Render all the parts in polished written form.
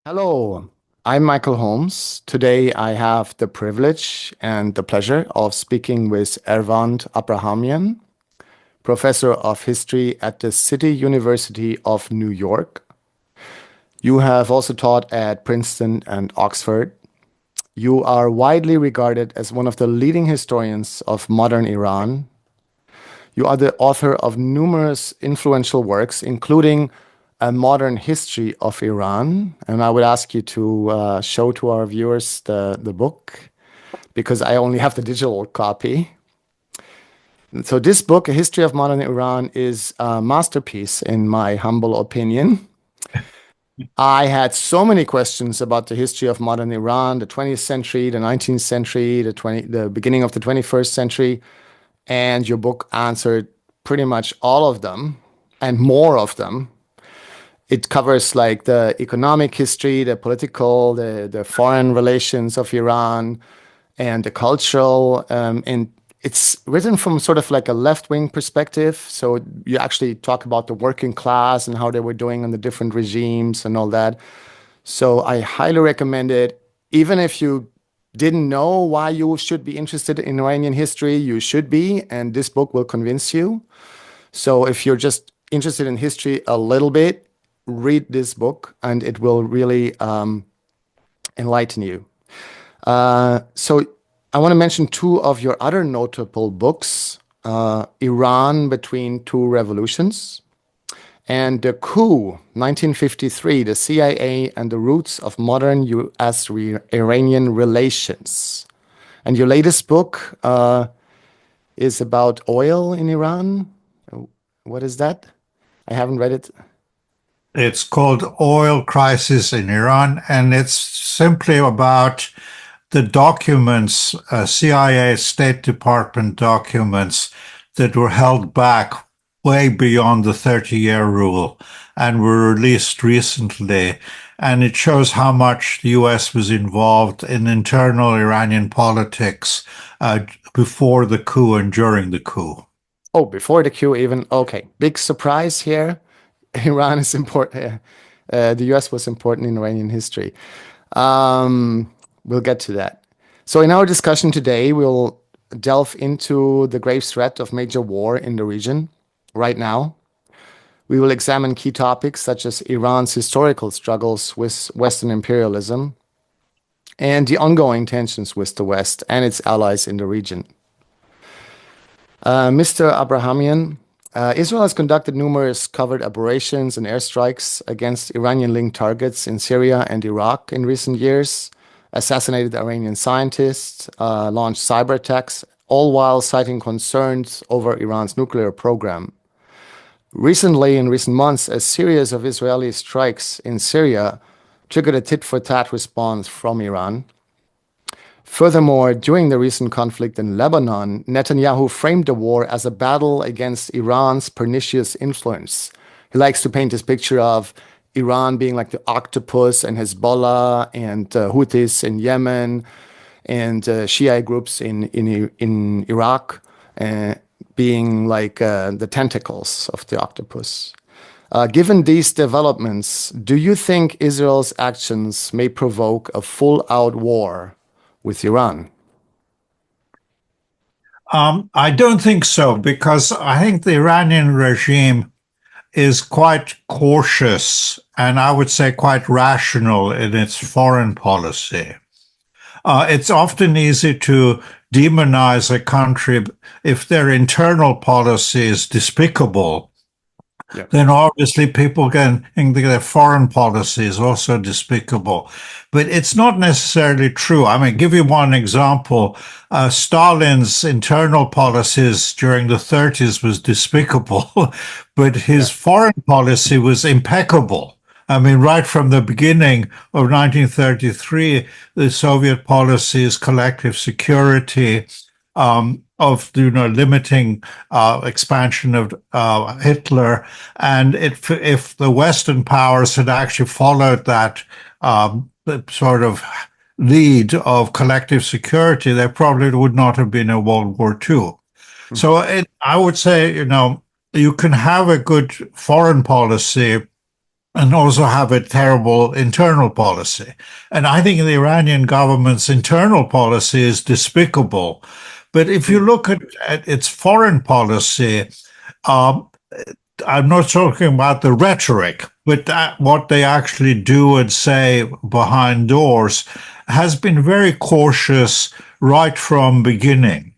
Hello, I'm Michael Holmes. Today I have the privilege and the pleasure of speaking with Ervand Abrahamian, professor of history at the City University of New York. You have also taught at Princeton and Oxford. You are widely regarded as one of the leading historians of modern Iran. You are the author of numerous influential works, including A Modern History of Iran. And I would ask you to show to our viewers the book, because I only have the digital copy. And so this book, A History of Modern Iran, is a masterpiece, in my humble opinion. I had so many questions about the history of modern Iran, the 20th century, the 19th century, the beginning of the 21st century, and your book answered pretty much all of them and more of them. It covers like the economic history, the political, the foreign relations of Iran, and the cultural. And it's written from sort of like a left-wing perspective. So you actually talk about the working class and how they were doing in the different regimes and all that. So I highly recommend it. Even if you didn't know why you should be interested in Iranian history, you should be, and this book will convince you. So if you're just interested in history a little bit, read this book, and it will really enlighten you. So I want to mention two of your other notable books, Iran Between Two Revolutions, and The Coup, 1953, the CIA and the Roots of Modern U.S.-Iranian Relations. And your latest book is about oil in Iran. What is that? I haven't read it. It's called Oil Crisis in Iran, and it's simply about the documents, CIA State Department documents that were held back way beyond the 30-year rule and were released recently. And it shows how much the US was involved in internal Iranian politics before the coup and during the coup. Oh, before the coup even. Okay, big surprise here. Iran is important. The US was important in Iranian history. We'll get to that. So in our discussion today, we'll delve into the grave threat of major war in the region right now. We will examine key topics such as Iran's historical struggles with Western imperialism and the ongoing tensions with the West and its allies in the region. Mr. Abrahamian, Israel has conducted numerous covert operations and airstrikes against Iranian-linked targets in Syria and Iraq in recent years, assassinated Iranian scientists, launched cyber attacks, all while citing concerns over Iran's nuclear program. Recently, in recent months, a series of Israeli strikes in Syria triggered a tit-for-tat response from Iran. Furthermore, during the recent conflict in Lebanon, Netanyahu framed the war as a battle against Iran's pernicious influence. He likes to paint this picture of Iran being like the octopus, and Hezbollah and Houthis in Yemen, and Shia groups in Iraq being like the tentacles of the octopus. Given these developments, do you think Israel's actions may provoke a full-out war with Iran? I don't think so, because I think the Iranian regime is quite cautious and I would say quite rational in its foreign policy. It's often easy to demonize a country if their internal policy is despicable. Yeah. Then obviously people can think their foreign policy is also despicable. But it's not necessarily true. I mean, give you one example. Stalin's internal policies during the 30s was despicable, but his foreign policy was impeccable. I mean, right from the beginning of 1933, the Soviet policy is collective security, of limiting expansion of Hitler, and if the Western powers had actually followed that sort of lead of collective security, there probably would not have been a World War II. So I would say, you can have a good foreign policy and also have a terrible internal policy. And I think the Iranian government's internal policy is despicable. But if you look at its foreign policy, um, I'm not talking about the rhetoric, but what they actually do and say behind doors has been very cautious right from beginning.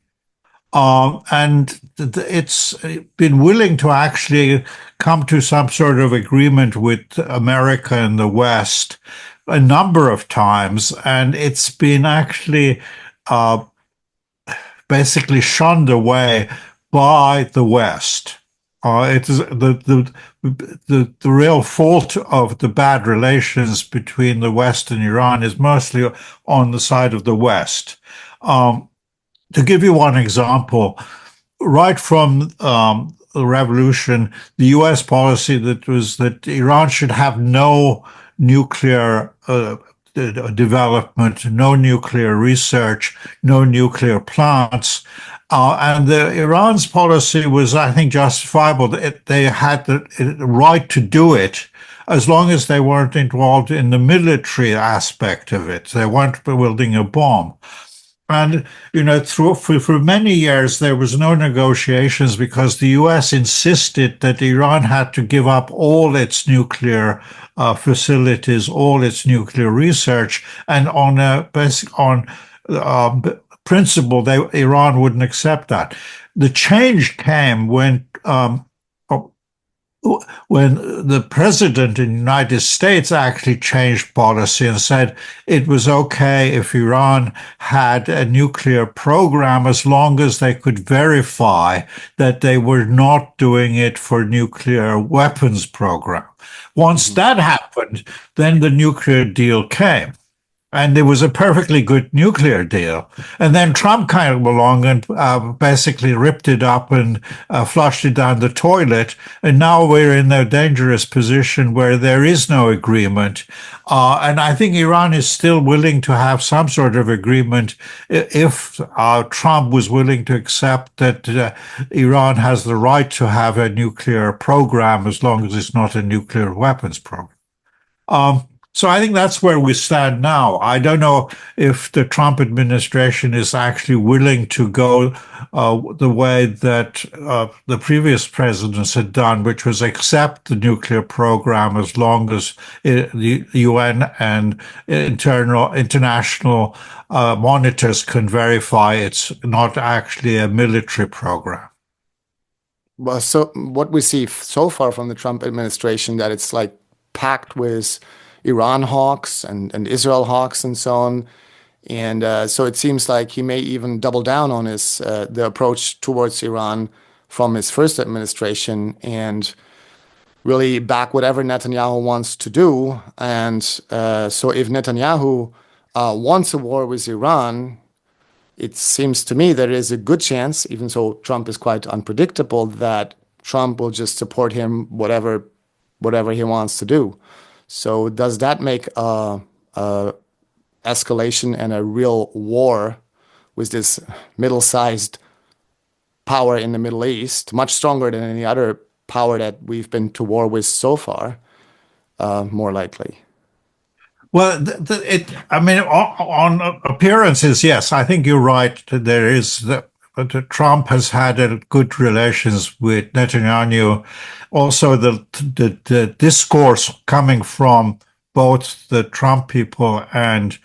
And it's been willing to actually come to some sort of agreement with America and the West a number of times, and it's been actually basically shunned away by the West. It is the real fault of the bad relations between the West and Iran is mostly on the side of the West. To give you one example, right from the revolution, the U.S. policy that was that Iran should have no nuclear development, no nuclear research, no nuclear plants. And Iran's policy was, I think, justifiable. They had the right to do it as long as they weren't involved in the military aspect of it. They weren't building a bomb. And, you know, for many years, there was no negotiations because the U.S. insisted that Iran had to give up all its nuclear facilities, all its nuclear research, and on principle, Iran wouldn't accept that. The change came when the president in the United States actually changed policy and said it was okay if Iran had a nuclear program as long as they could verify that they were not doing it for nuclear weapons program. Once that happened, then the nuclear deal came. And there was a perfectly good nuclear deal. And then Trump came along and basically ripped it up and flushed it down the toilet. And now we're in a dangerous position where there is no agreement. And I think Iran is still willing to have some sort of agreement if Trump was willing to accept that Iran has the right to have a nuclear program as long as it's not a nuclear weapons program. So I think that's where we stand now. I don't know if the Trump administration is actually willing to go the way that the previous presidents had done, which was accept the nuclear program as long as the UN and international monitors can verify it's not actually a military program. Well, so what we see so far from the Trump administration, that it's like packed with Iran hawks and Israel hawks and so on. And so it seems like he may even double down on the approach towards Iran from his first administration and really back whatever Netanyahu wants to do. And so if Netanyahu wants a war with Iran, it seems to me there is a good chance, even though Trump is quite unpredictable, that Trump will just support him whatever he wants to do. So does that make a escalation and a real war with this middle-sized power in the Middle East, much stronger than any other power that we've been to war with so far, more likely? Well, I mean, on appearances, yes, I think you're right. There is Trump has had good relations with Netanyahu. Also, the discourse coming from both the Trump people and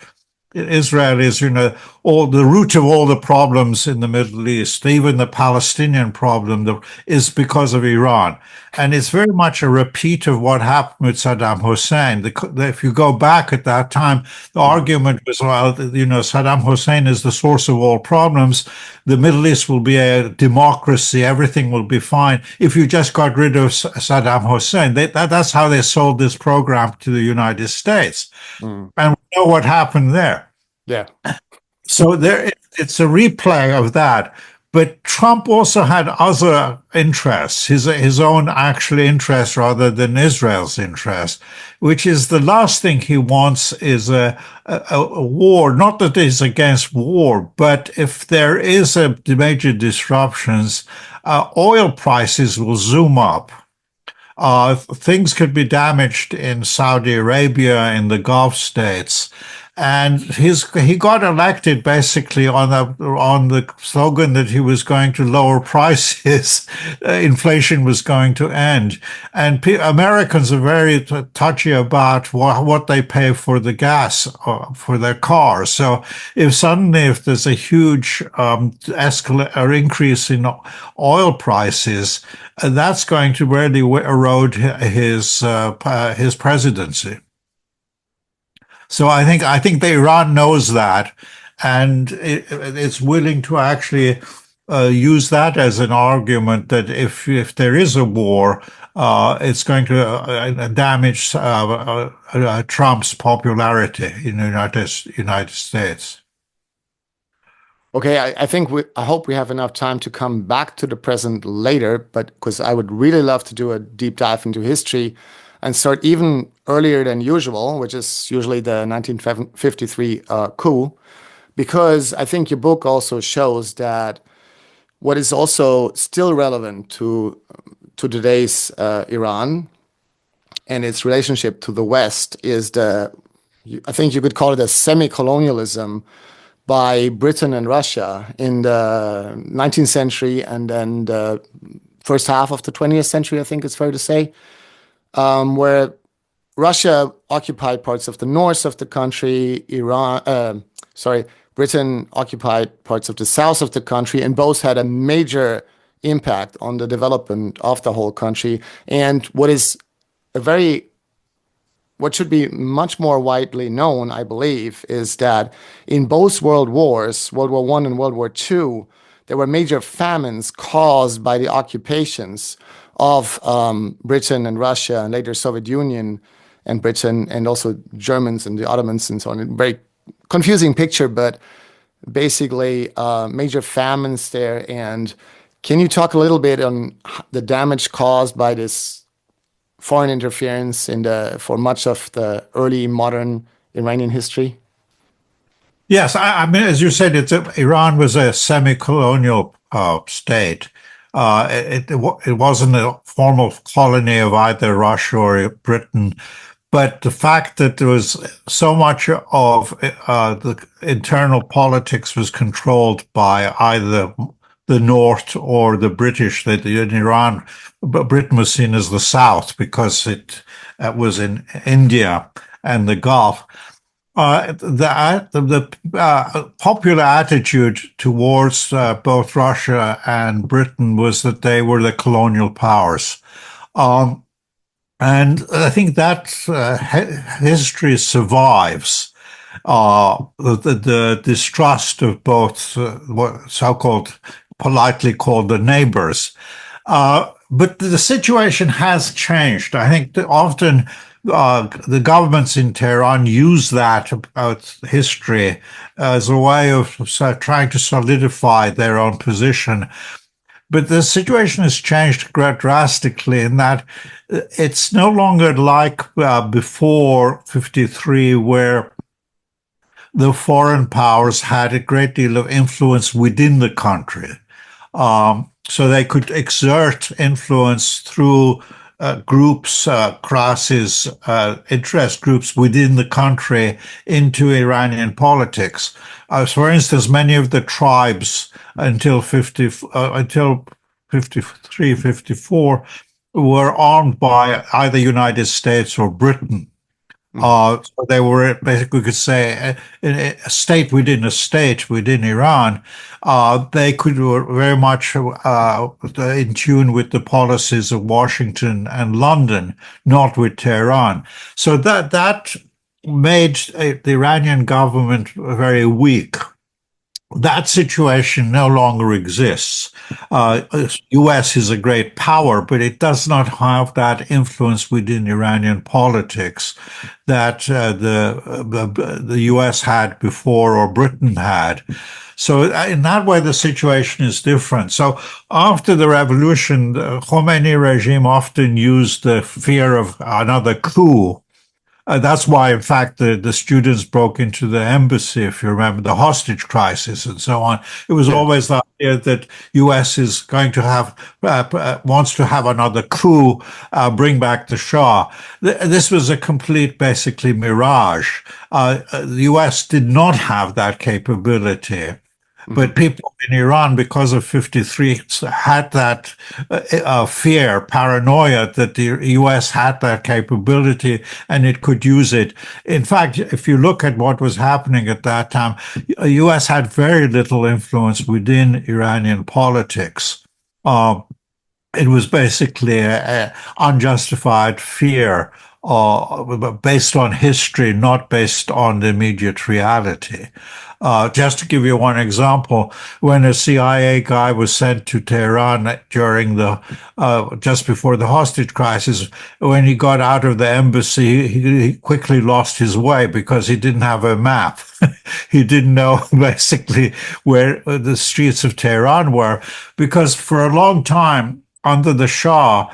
Israelis, you know, all the root of all the problems in the Middle East, even the Palestinian problem, is because of Iran. And it's very much a repeat of what happened with Saddam Hussein. If you go back at that time, the argument was, well, you know, Saddam Hussein is the source of all problems. The Middle East will be a democracy. Everything will be fine if you just got rid of Saddam Hussein. That's how they sold this program to the United States. And we know what happened there. Yeah. So it's a replay of that. But Trump also had other interests, his own actual interest rather than Israel's interest, which is the last thing he wants is a war. Not that he's against war, but if there is a major disruptions, oil prices will zoom up. things could be damaged in Saudi Arabia, in the Gulf states. And he got elected basically on the slogan that he was going to lower prices, inflation was going to end. And Americans are very touchy about what they pay for the gas for their cars. So if there's a huge increase in oil prices, that's going to really erode his presidency. So I think that Iran knows that, and it's willing to actually use that as an argument that if there is a war, it's going to damage Trump's popularity in the United States. Okay, I hope we have enough time to come back to the present later, but because I would really love to do a deep dive into history and start even earlier than usual, which is usually the 1953 coup, because I think your book also shows that what is also still relevant to today's Iran and its relationship to the West is I think you could call it a semi-colonialism by Britain and Russia in the 19th century and then the first half of the 20th century, I think it's fair to say. Where Russia occupied parts of the north of the country, Britain occupied parts of the south of the country, and both had a major impact on the development of the whole country. And what should be much more widely known, I believe, is that in both world wars, World War I and World War II, there were major famines caused by the occupations of Britain and Russia and later Soviet Union and Britain and also Germans and the Ottomans and so on. A very confusing picture, but basically major famines there. And can you talk a little bit on the damage caused by this foreign interference for much of the early modern Iranian history? Yes, I mean, as you said, Iran was a semi-colonial state. It wasn't a formal colony of either Russia or Britain, but the fact that there was so much of the internal politics was controlled by either the North or the British. That in Iran, Britain was seen as the South because it was in India and the Gulf. The popular attitude towards both Russia and Britain was that they were the colonial powers. And I think that history survives the distrust of both what so-called, politely called the neighbors. But the situation has changed. I think that often the governments in Tehran use that history as a way of trying to solidify their own position. But the situation has changed drastically in that it's no longer like before 53, where the foreign powers had a great deal of influence within the country. So they could exert influence through groups, classes, interest groups within the country into Iranian politics. For instance, many of the tribes until 53, 54 were armed by either United States or Britain. So they were basically, we could say, a state within a state within Iran. They were very much in tune with the policies of Washington and London, not with Tehran. So that made the Iranian government very weak. That situation no longer exists. U.S. is a great power, but it does not have that influence within Iranian politics that the U.S. had before or Britain had. So in that way, the situation is different. So after the revolution, the Khomeini regime often used the fear of another coup That's why, in fact, the students broke into the embassy, if you remember, the hostage crisis and so on. It was always the idea that U.S. is going to have, wants to have another coup, bring back the Shah. This was a complete, basically, mirage. The U.S. did not have that capability. But people in Iran, because of 53, had that fear, paranoia that the US had that capability and it could use it. In fact, if you look at what was happening at that time, the US had very little influence within Iranian politics. It was basically an unjustified fear based on history, not based on the immediate reality. Just to give you one example, when a CIA guy was sent to Tehran during just before the hostage crisis, when he got out of the embassy, he quickly lost his way because he didn't have a map. He didn't know basically where the streets of Tehran were, because for a long time, under the Shah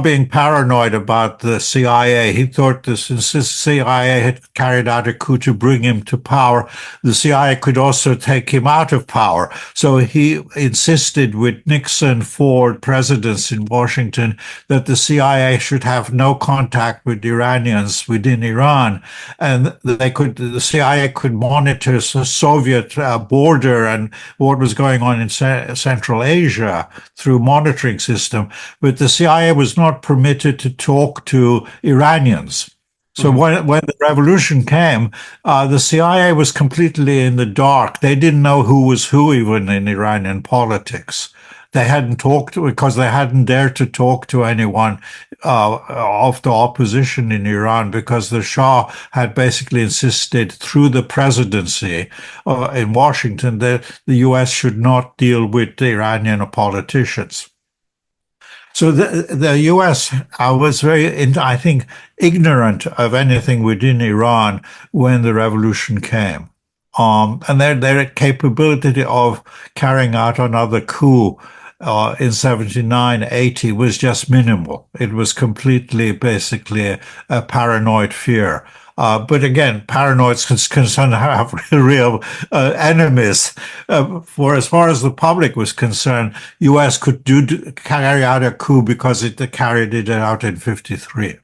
being paranoid about the CIA, he thought that since the CIA had carried out a coup to bring him to power, the CIA could also take him out of power. So he insisted with Nixon, Ford presidents in Washington that the CIA should have no contact with Iranians within Iran, and the CIA could monitor the Soviet border and what was going on in Central Asia through monitoring system, but the CIA was not permitted to talk to Iranians. So when the revolution came, the CIA was completely in the dark. They didn't know who was who even in Iranian politics. They hadn't talked because they hadn't dared to talk to anyone of the opposition in Iran, because the Shah had basically insisted through the presidency in Washington that the US should not deal with the Iranian politicians. So the U.S. was very, I think, ignorant of anything within Iran when the revolution came. And their capability of carrying out another coup in 79, 80 was just minimal. It was completely, basically, a paranoid fear. But again, paranoids can have real enemies. For as far as the public was concerned, U.S. could carry out a coup because it carried it out in 53.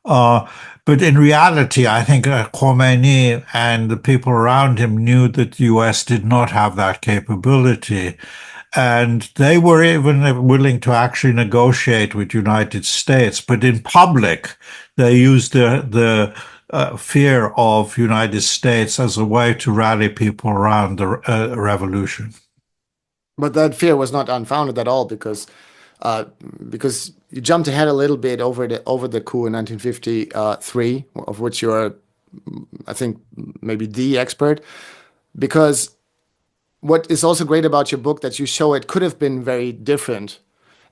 But in reality, I think Khomeini and the people around him knew that the U.S. did not have that capability. And they were even willing to actually negotiate with the United States. But in public, they used the fear of United States as a way to rally people around the revolution. But that fear was not unfounded at all, because you jumped ahead a little bit over the coup in 1953, of which you are, I think, maybe the expert. Because what is also great about your book, that you show it could have been very different,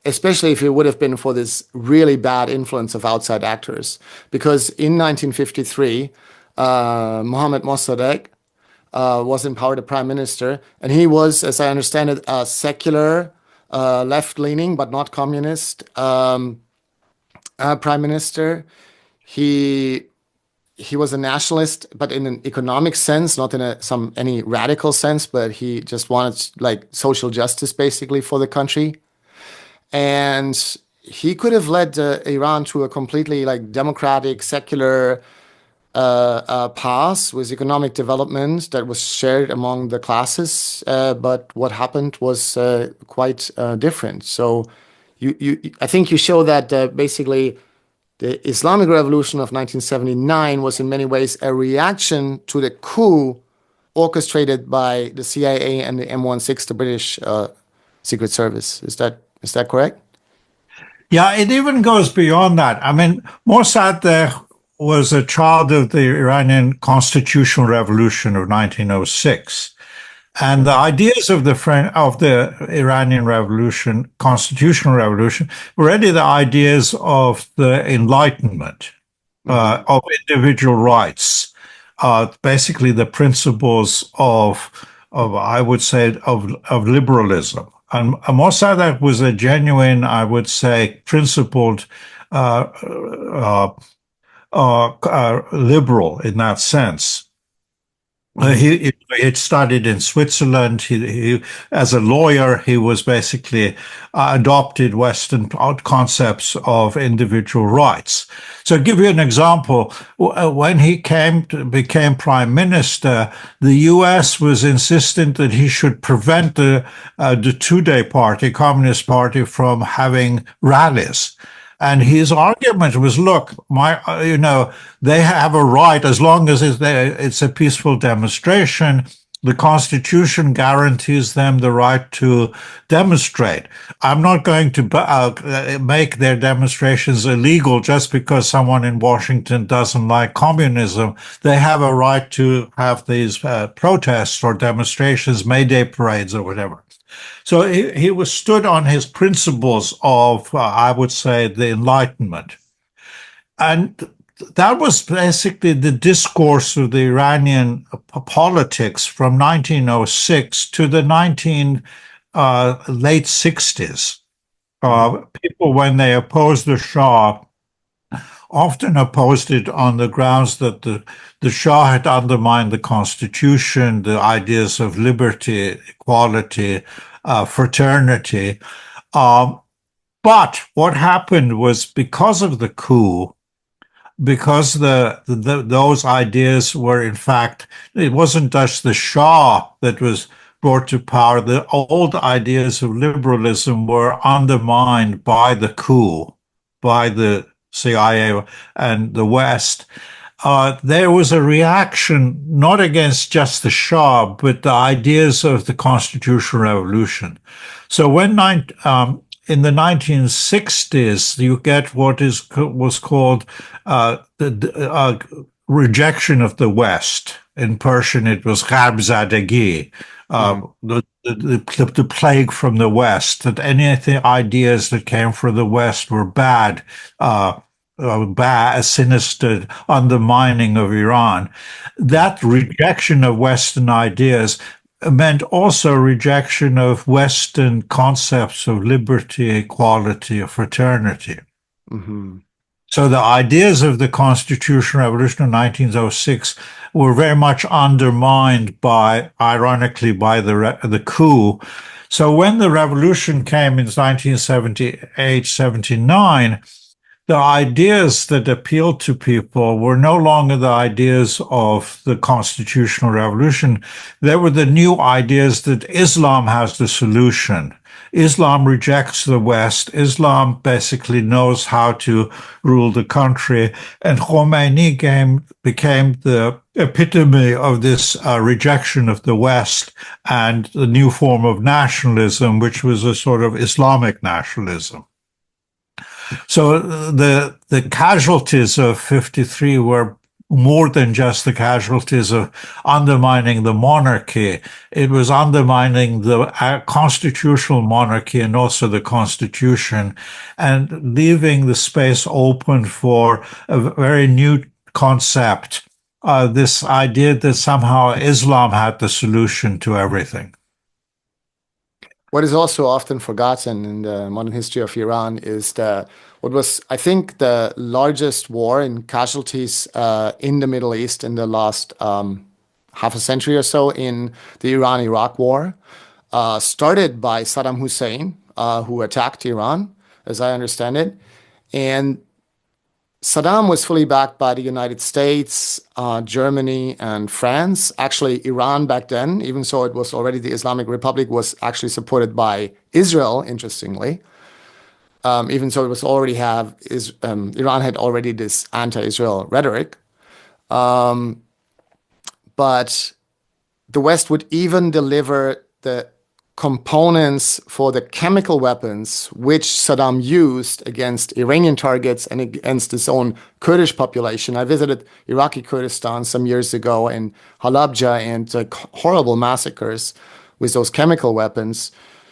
especially if it would have been for this really bad influence of outside actors. Because in 1953, Mohammad Mossadegh was in power, the prime minister, and he was, as I understand it, a secular, left-leaning but not communist prime minister. He was a nationalist, but in an economic sense, not in any radical sense, but he just wanted like social justice basically for the country. And he could have led Iran to a completely like democratic, secular path with economic development that was shared among the classes. But what happened was quite different. So I think you show that basically the Islamic Revolution of 1979 was in many ways a reaction to the coup orchestrated by the CIA and the M16, the British Secret Service. Is that correct? Yeah, it even goes beyond that. I mean, Mossadegh was a child of the Iranian constitutional revolution of 1906. And the ideas of the Iranian revolution, constitutional revolution, were really the ideas of the Enlightenment, of individual rights, basically the principles of I would say, of liberalism. And Mossadegh was a genuine, I would say, principled liberal in that sense. He had studied in Switzerland. He, as a lawyer, he was basically adopted Western concepts of individual rights. So, I'll give you an example. When he became prime minister, the U.S. was insistent that he should prevent the Tudeh Party, Communist Party, from having rallies. And his argument was, look, they have a right, as long as it's a peaceful demonstration. The Constitution guarantees them the right to demonstrate. I'm not going to make their demonstrations illegal just because someone in Washington doesn't like communism. They have a right to have these protests or demonstrations, May Day parades or whatever. So he was stood on his principles of, I would say, the Enlightenment. And that was basically the discourse of the Iranian politics from 1906 to the late 60s. People, when they opposed the Shah, often opposed it on the grounds that the Shah had undermined the Constitution, the ideas of liberty, equality, fraternity. But what happened was, because of the coup, because those ideas were, in fact, it wasn't just the Shah that was brought to power. The old ideas of liberalism were undermined by the coup, by the CIA and the West. There was a reaction not against just the Shah, but the ideas of the Constitutional Revolution. So when in the 1960s, you get what was called the rejection of the West. In Persian, it was gharb-zadagi, the plague from the West, that any ideas that came from the West were bad, sinister undermining of Iran. That rejection of Western ideas meant also rejection of Western concepts of liberty, equality, or fraternity. Mm-hmm. So the ideas of the Constitutional Revolution of 1906 were very much undermined ironically, by the coup. So when the revolution came in 1978, 79, the ideas that appealed to people were no longer the ideas of the Constitutional Revolution. They were the new ideas that Islam has the solution. Islam rejects the West. Islam basically knows how to rule the country. And Khomeini became the epitome of this rejection of the West and the new form of nationalism, which was a sort of Islamic nationalism. So the casualties of 53 were more than just the casualties of undermining the monarchy. It was undermining the constitutional monarchy and also the Constitution, and leaving the space open for a very new concept, this idea that somehow Islam had the solution to everything. What is also often forgotten in the modern history of Iran is what was, I think, the largest war in casualties in the Middle East in the last half a century or so, in the Iran-Iraq War, started by Saddam Hussein, who attacked Iran, as I understand it. And Saddam was fully backed by the United States, Germany, and France. Actually, Iran back then, even though it was already the Islamic Republic, was actually supported by Israel, interestingly. Even though it was already Iran had already this anti-Israel rhetoric. But the West would even deliver the components for the chemical weapons which Saddam used against Iranian targets and against his own Kurdish population. I visited Iraqi Kurdistan some years ago in Halabja, and horrible massacres with those chemical weapons.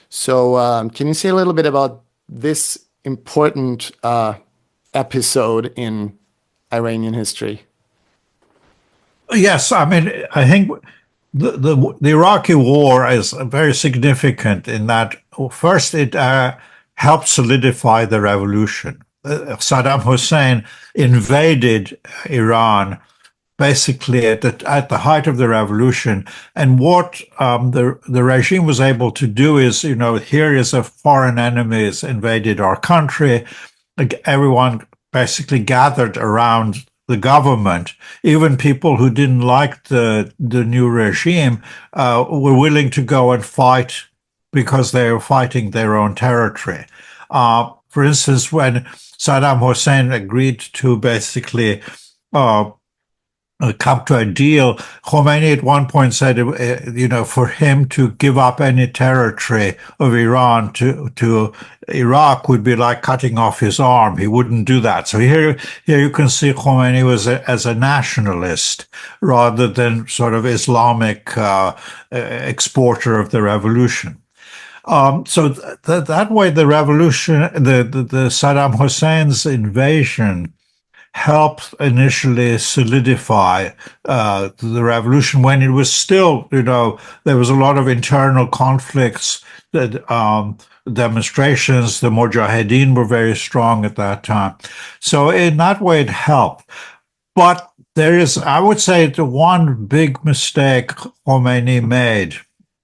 So can you say a little bit about this important episode in Iranian history? Yes, I mean, I think the Iraqi war is very significant in that, first, it helped solidify the revolution. Saddam Hussein invaded Iran basically at the height of the revolution. And what the regime was able to do is, here is a foreign enemy has invaded our country. Everyone basically gathered around the government. Even people who didn't like the new regime were willing to go and fight because they were fighting their own territory. For instance, when Saddam Hussein agreed to basically come to a deal, Khomeini at one point said, for him to give up any territory of Iran to Iraq would be like cutting off his arm. He wouldn't do that. So here you can see Khomeini was as a nationalist rather than sort of Islamic exporter of the revolution. So that way, the revolution, the Saddam Hussein's invasion helped initially solidify the revolution when it was still, there was a lot of internal conflicts, demonstrations. The Mujahideen were very strong at that time. So in that way, it helped. But there is, I would say, the one big mistake Khomeini made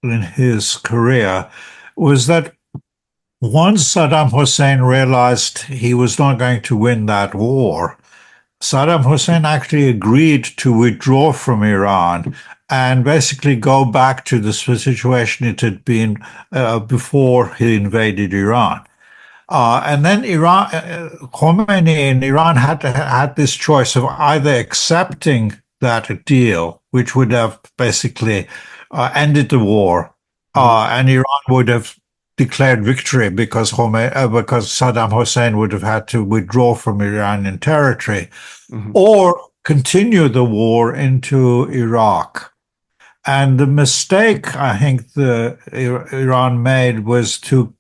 in his career was that once Saddam Hussein realized he was not going to win that war, Saddam Hussein actually agreed to withdraw from Iran and basically go back to the situation it had been before he invaded Iran. And then Khomeini in Iran had this choice of either accepting that deal, which would have basically ended the war, and Iran would have declared victory because Saddam Hussein would have had to withdraw from Iranian territory, or continue the war into Iraq. And the mistake I think Iran made was to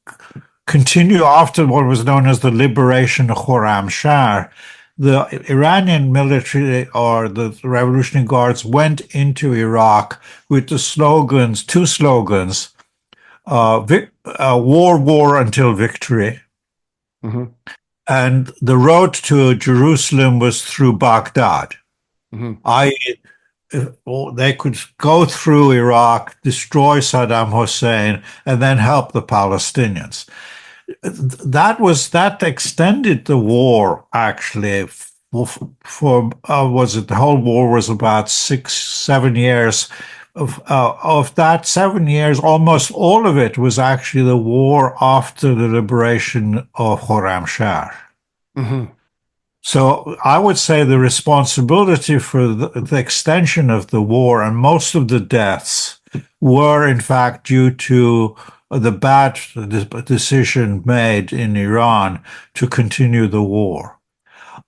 continue after what was known as the liberation of Khorramshahr. The Iranian military or the Revolutionary Guards went into Iraq with the slogans, two slogans, war until victory. And the road to Jerusalem was through Baghdad. I.e., they could go through Iraq, destroy Saddam Hussein, and then help the Palestinians. That extended the war actually for the whole war was about 6-7 years. Of that 7 years, almost all of it was actually the war after the liberation of Khorramshahr. So I would say the responsibility for the extension of the war and most of the deaths were in fact due to the bad decision made in Iran to continue the war.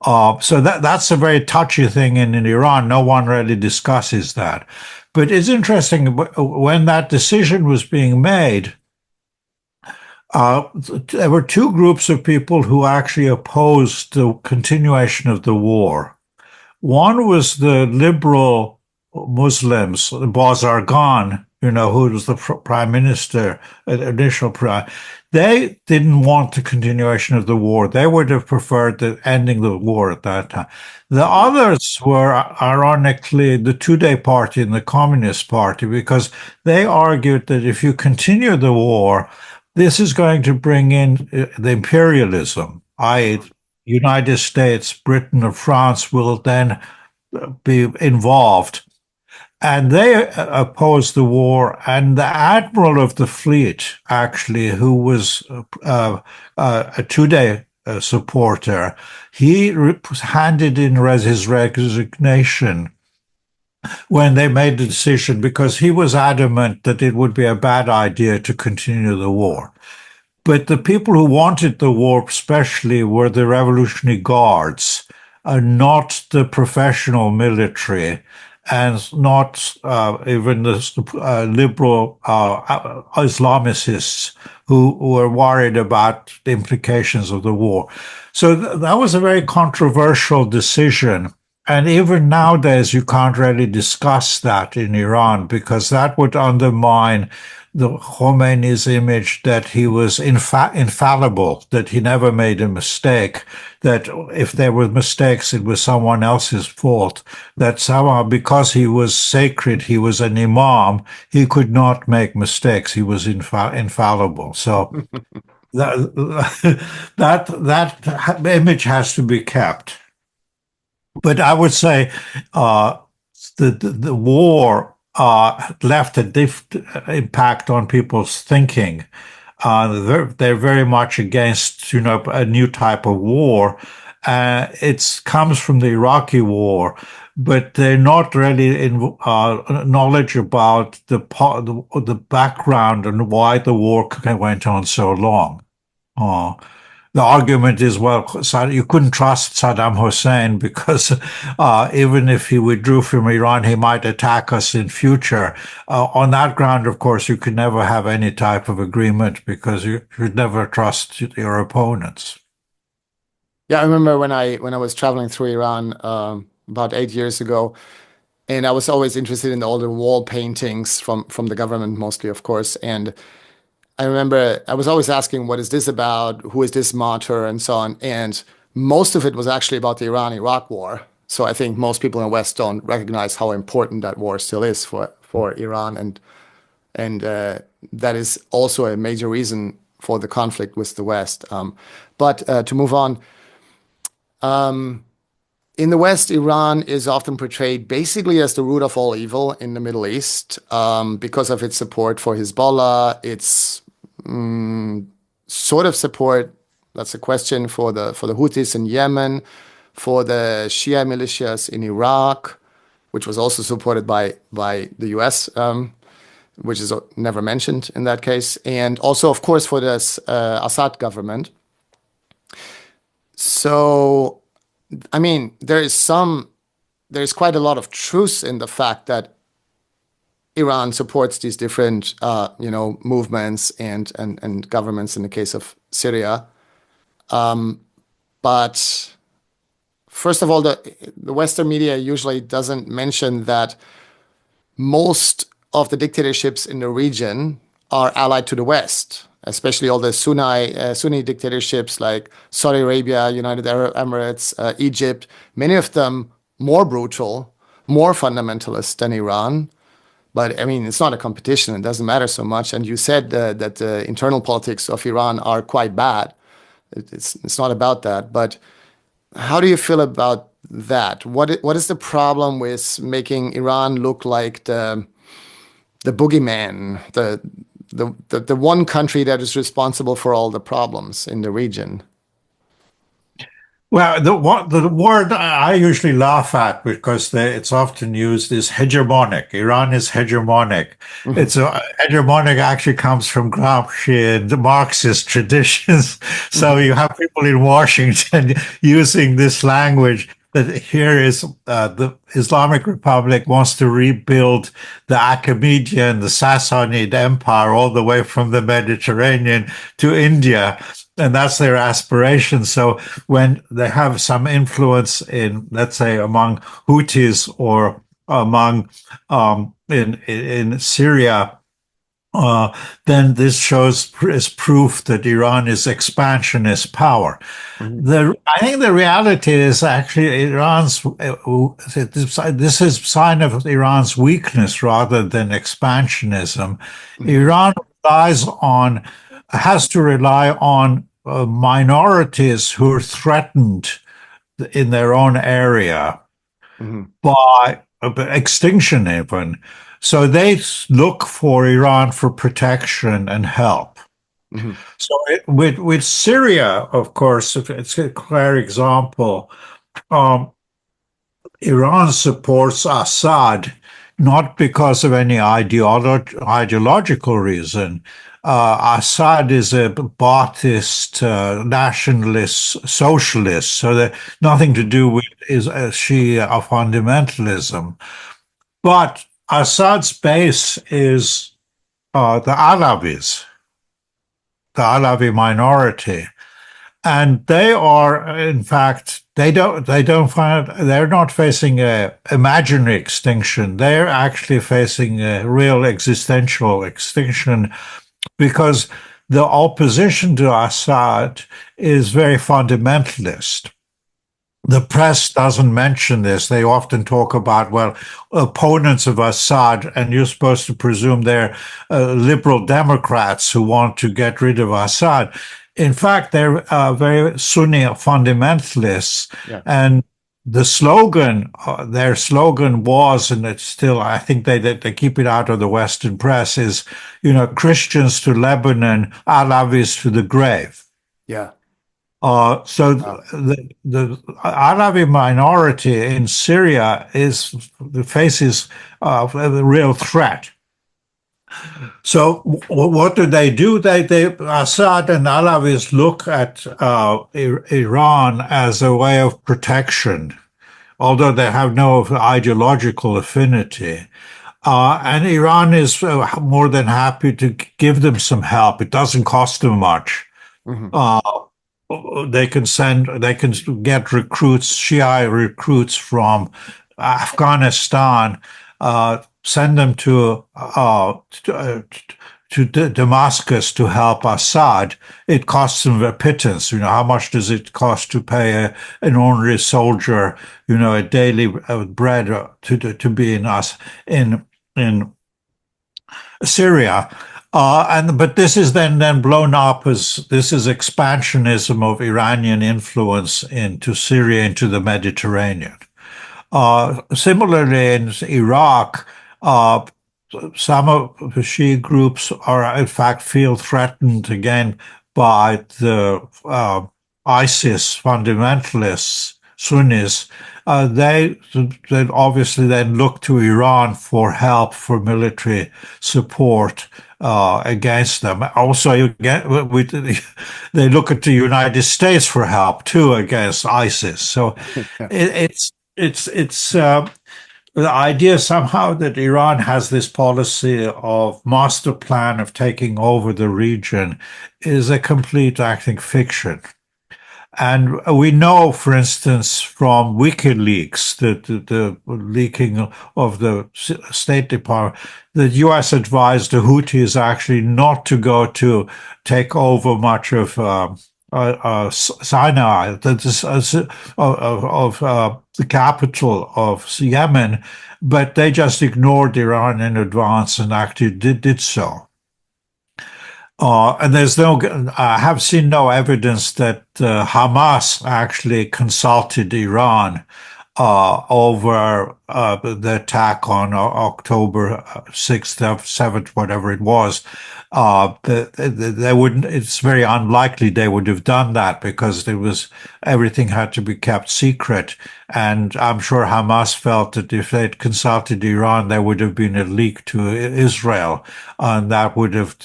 So that's a very touchy thing in Iran. No one really discusses that. But it's interesting, when that decision was being made, there were two groups of people who actually opposed the continuation of the war. One was the liberal Muslims, Bazargan, who was the prime minister, initial prime. They didn't want the continuation of the war. They would have preferred the ending the war at that time. The others were, ironically, the Tudeh party and the Communist Party, because they argued that if you continue the war, this is going to bring in the imperialism, i.e., United States, Britain, or France will then be involved. And they opposed the war. And the admiral of the fleet, actually, who was a Tudeh supporter, he handed in his resignation when they made the decision, because he was adamant that it would be a bad idea to continue the war. But the people who wanted the war especially were the Revolutionary Guards, not the professional military, and not even the liberal Islamicists who were worried about the implications of the war. So that was a very controversial decision. And even nowadays, you can't really discuss that in Iran, because that would undermine the Khomeini's image that he was infallible, that he never made a mistake, that if there were mistakes, it was someone else's fault, that somehow because he was sacred, he was an imam, he could not make mistakes, he was infallible. So that image has to be kept. But I would say the war left a impact on people's thinking. They're very much against, a new type of war. It comes from the Iraqi war, but they're not really in knowledge about the background and why the war went on so long. The argument is, well, you couldn't trust Saddam Hussein because even if he withdrew from Iran, he might attack us in future. On that ground, of course, you could never have any type of agreement because you should never trust your opponents. Yeah, I remember when I was traveling through Iran about 8 years ago, and I was always interested in all the wall paintings from the government, mostly, of course, and I remember I was always asking, what is this about? Who is this martyr? And so on. And most of it was actually about the Iran-Iraq war. So I think most people in the West don't recognize how important that war still is for Iran. And that is also a major reason for the conflict with the West. But to move on, in the West, Iran is often portrayed basically as the root of all evil in the Middle East because of its support for Hezbollah, its sort of support, that's a question, for the Houthis in Yemen, for the Shia militias in Iraq, which was also supported by the US, which is never mentioned in that case, and also, of course, for this Assad government. So, I mean, there's quite a lot of truth in the fact that Iran supports these different, movements and governments in the case of Syria. But first of all, the Western media usually doesn't mention that most of the dictatorships in the region are allied to the West, especially all the Sunni dictatorships like Saudi Arabia, United Arab Emirates, Egypt, many of them more brutal, more fundamentalist than Iran. But I mean, it's not a competition. It doesn't matter so much. And you said that the internal politics of Iran are quite bad. It's not about that. But how do you feel about that? What is the problem with making Iran look like the boogeyman, the one country that is responsible for all the problems in the region? Well, the word I usually laugh at because it's often used is hegemonic. Iran is hegemonic. It's hegemonic actually comes from Gramsci and the Marxist traditions. So you have people in Washington using this language that here is the Islamic Republic wants to rebuild the Achaemenid, the Sassanid Empire all the way from the Mediterranean to India. And that's their aspiration. So when they have some influence in, let's say, among Houthis or among in Syria, then this is proof that Iran is expansionist power. I think the reality is actually this is sign of Iran's weakness rather than expansionism. Iran has to rely on minorities who are threatened in their own area by extinction even. So they look for Iran for protection and help. So with Syria, of course, it's a clear example. Iran supports Assad not because of any ideological reason. Assad is a Baathist, nationalist, socialist, so that nothing to do with Shia fundamentalism. But Assad's base is the Alawis, the Alawi minority. And they are, in fact, they're not facing a imaginary extinction. They're actually facing a real existential extinction because the opposition to Assad is very fundamentalist. The press doesn't mention this. They often talk about, well, opponents of Assad, and you're supposed to presume they're liberal Democrats who want to get rid of Assad. In fact, they're very Sunni fundamentalists. Yeah. And the slogan, their slogan was, and it's still, I think they keep it out of the Western press, is, Christians to Lebanon, Alavis to the grave. Yeah. So the Alawi minority in Syria faces a real threat. So what do? Assad and Alawis look at Iran as a way of protection, although they have no ideological affinity. And Iran is more than happy to give them some help. It doesn't cost them much. They can get recruits, Shia recruits from Afghanistan, send them to Damascus to help Assad. It costs them a pittance. How much does it cost to pay an ordinary soldier, a daily bread to be in Syria? But this is then blown up as this is expansionism of Iranian influence into Syria, into the Mediterranean. Similarly, in Iraq, some of the Shia groups in fact, feel threatened again by the ISIS fundamentalists, Sunnis. They obviously then look to Iran for help, for military support against them. Also, they look at the United States for help too against ISIS. So it's the idea somehow that Iran has this policy of master plan of taking over the region is a complete, I think, fiction. And we know, for instance, from WikiLeaks, the leaking of the State Department, that U.S. advised the Houthis actually not to go to take over much of Sinai, of the capital of Yemen, but they just ignored Iran in advance and actually did so. And I have seen no evidence that Hamas actually consulted Iran over the attack on October 6th, 7th, whatever it was. They wouldn't. It's very unlikely they would have done that because everything had to be kept secret. And I'm sure Hamas felt that if they'd consulted Iran, there would have been a leak to Israel, and that would have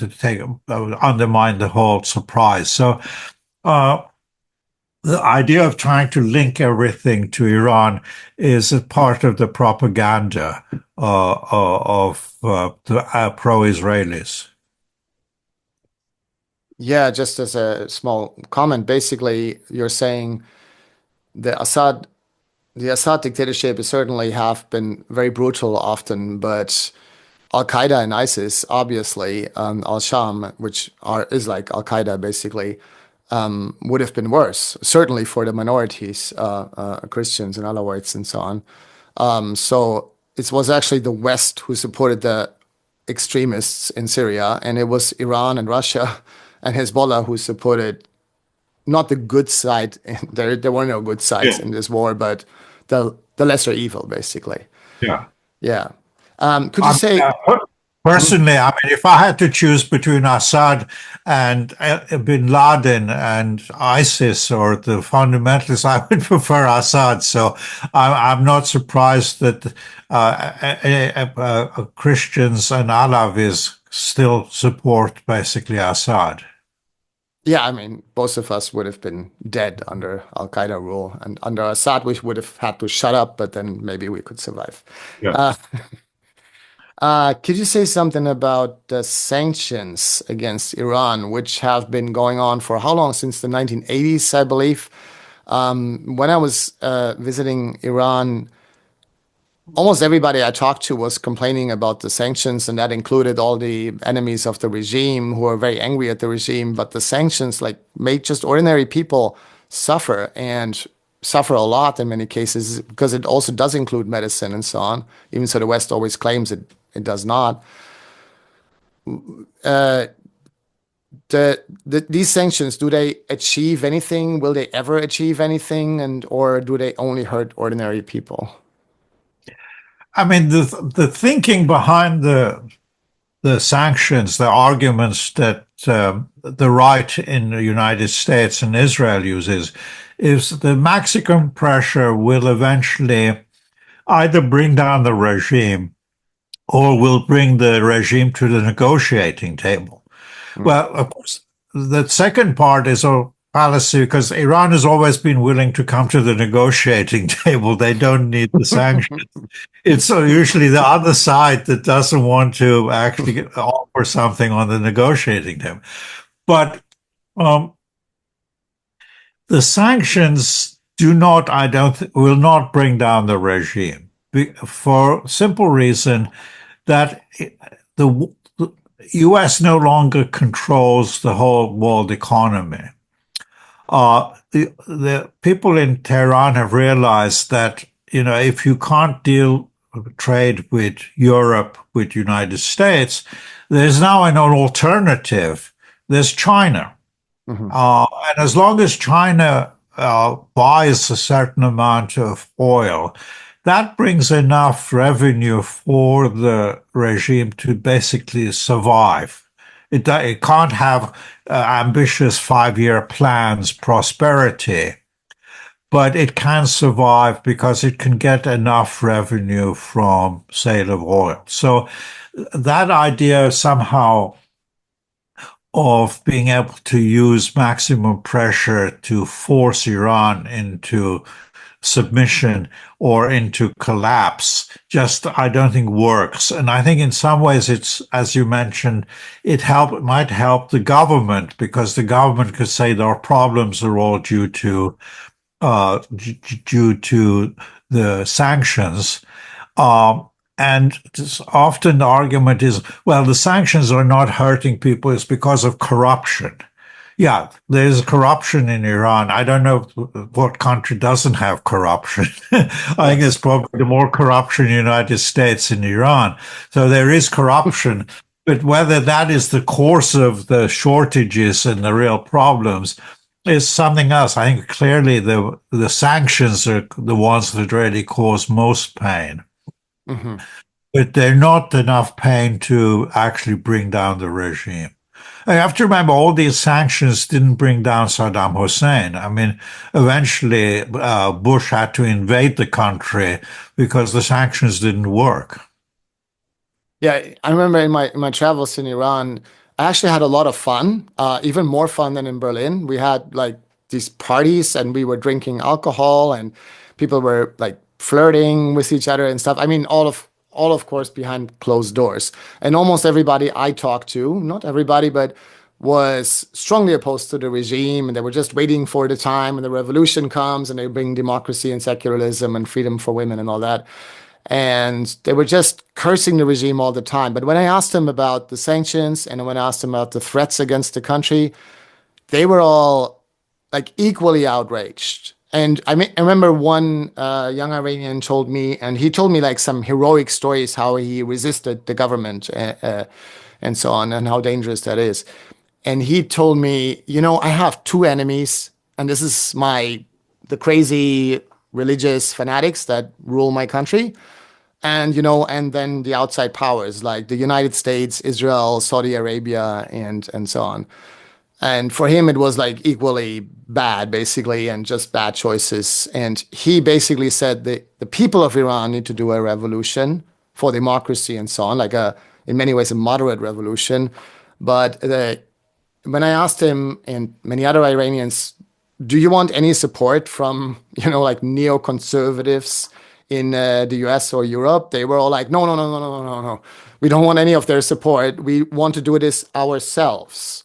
undermined the whole surprise. So the idea of trying to link everything to Iran is a part of the propaganda of the pro-Israelis. Yeah, just as a small comment, basically, you're saying the Assad dictatorship is certainly have been very brutal often, but Al-Qaeda and ISIS, obviously, Al-Sham, which is like Al-Qaeda basically, would have been worse, certainly for the minorities, Christians and Alawites and so on. So it was actually the West who supported the extremists in Syria, and it was Iran and Russia and Hezbollah who supported not the good side. There were no good sides in this war, but the lesser evil, basically. Yeah. Yeah. Could you say... Personally, I mean, if I had to choose between Assad and bin Laden and ISIS or the fundamentalists, I would prefer Assad. So I'm not surprised that Christians and Alawis still support basically Assad. Yeah, I mean, both of us would have been dead under Al-Qaeda rule, and under Assad, we would have had to shut up, but then maybe we could survive. Yeah. Could you say something about the sanctions against Iran, which have been going on for how long? Since the 1980s, I believe. When I was visiting Iran, almost everybody I talked to was complaining about the sanctions, and that included all the enemies of the regime who are very angry at the regime. But the sanctions like made just ordinary people suffer, and suffer a lot in many cases, because it also does include medicine and so on. Even so, the West always claims it does not. Uh, these sanctions, do they achieve anything? Will they ever achieve anything? And or do they only hurt ordinary people? I mean, the thinking behind the sanctions, the arguments that the right in the United States and Israel uses, is the Mexican pressure will eventually either bring down the regime or will bring the regime to the negotiating table. Well, of course, the second part is a fallacy because Iran has always been willing to come to the negotiating table. They don't need the sanctions. It's usually the other side that doesn't want to actually offer something on the negotiating table. But the sanctions do not, I don't, will not bring down the regime for simple reason that the U.S. no longer controls the whole world economy. The people in Tehran have realized that, if you can't trade with Europe, with United States, there's now an alternative. There's China. Mm-hmm. And as long as China buys a certain amount of oil, that brings enough revenue for the regime to basically survive. It can't have ambitious 5-year plans, prosperity, but it can survive because it can get enough revenue from sale of oil. So that idea somehow of being able to use maximum pressure to force Iran into submission or into collapse I don't think works. And I think in some ways it's, as you mentioned, it might help the government, because the government could say our problems are all due to the sanctions. And often the argument is, well, the sanctions are not hurting people, it's because of corruption. Yeah, there's corruption in Iran. I don't know what country doesn't have corruption. I think it's probably the more corruption in the United States and Iran. So there is corruption, but whether that is the cause of the shortages and the real problems is something else. I think clearly the sanctions are the ones that really cause most pain. Mm-hmm. But they're not enough pain to actually bring down the regime. I have to remember, all these sanctions didn't bring down Saddam Hussein. I mean, eventually Bush had to invade the country because the sanctions didn't work. Yeah, I remember in my travels in Iran, I actually had a lot of fun, even more fun than in Berlin. We had like these parties, and we were drinking alcohol, and people were like flirting with each other and stuff. I mean, all of course behind closed doors. And almost everybody I talked to, not everybody, but was strongly opposed to the regime, and they were just waiting for the time when the revolution comes and they bring democracy and secularism and freedom for women and all that. And they were just cursing the regime all the time. But when I asked them about the sanctions, and when I asked them about the threats against the country, they were all like equally outraged. And I remember one young Iranian told me, and he told me like some heroic stories, how he resisted the government and so on, and how dangerous that is. And he told me, I have two enemies, and this is the crazy religious fanatics that rule my country. And, and then the outside powers like the United States, Israel, Saudi Arabia, and so on. And for him, it was like equally bad, basically, and just bad choices. And he basically said the people of Iran need to do a revolution for democracy and so on, like in many ways, a moderate revolution. But when I asked him and many other Iranians, do you want any support from, like neoconservatives in the US or Europe? They were all like, no, no, no, no, no, no, no. We don't want any of their support. We want to do this ourselves.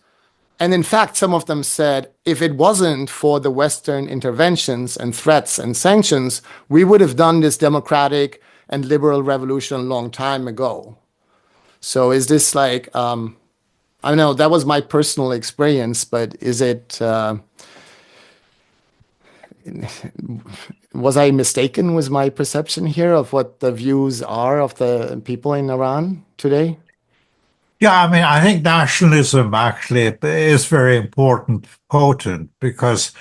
And in fact, some of them said, if it wasn't for the Western interventions and threats and sanctions, we would have done this democratic and liberal revolution a long time ago. So is this like, I don't know, that was my personal experience, but is it, was I mistaken with my perception here of what the views are of the people in Iran today? Yeah, I mean, I think nationalism actually is very important, potent, because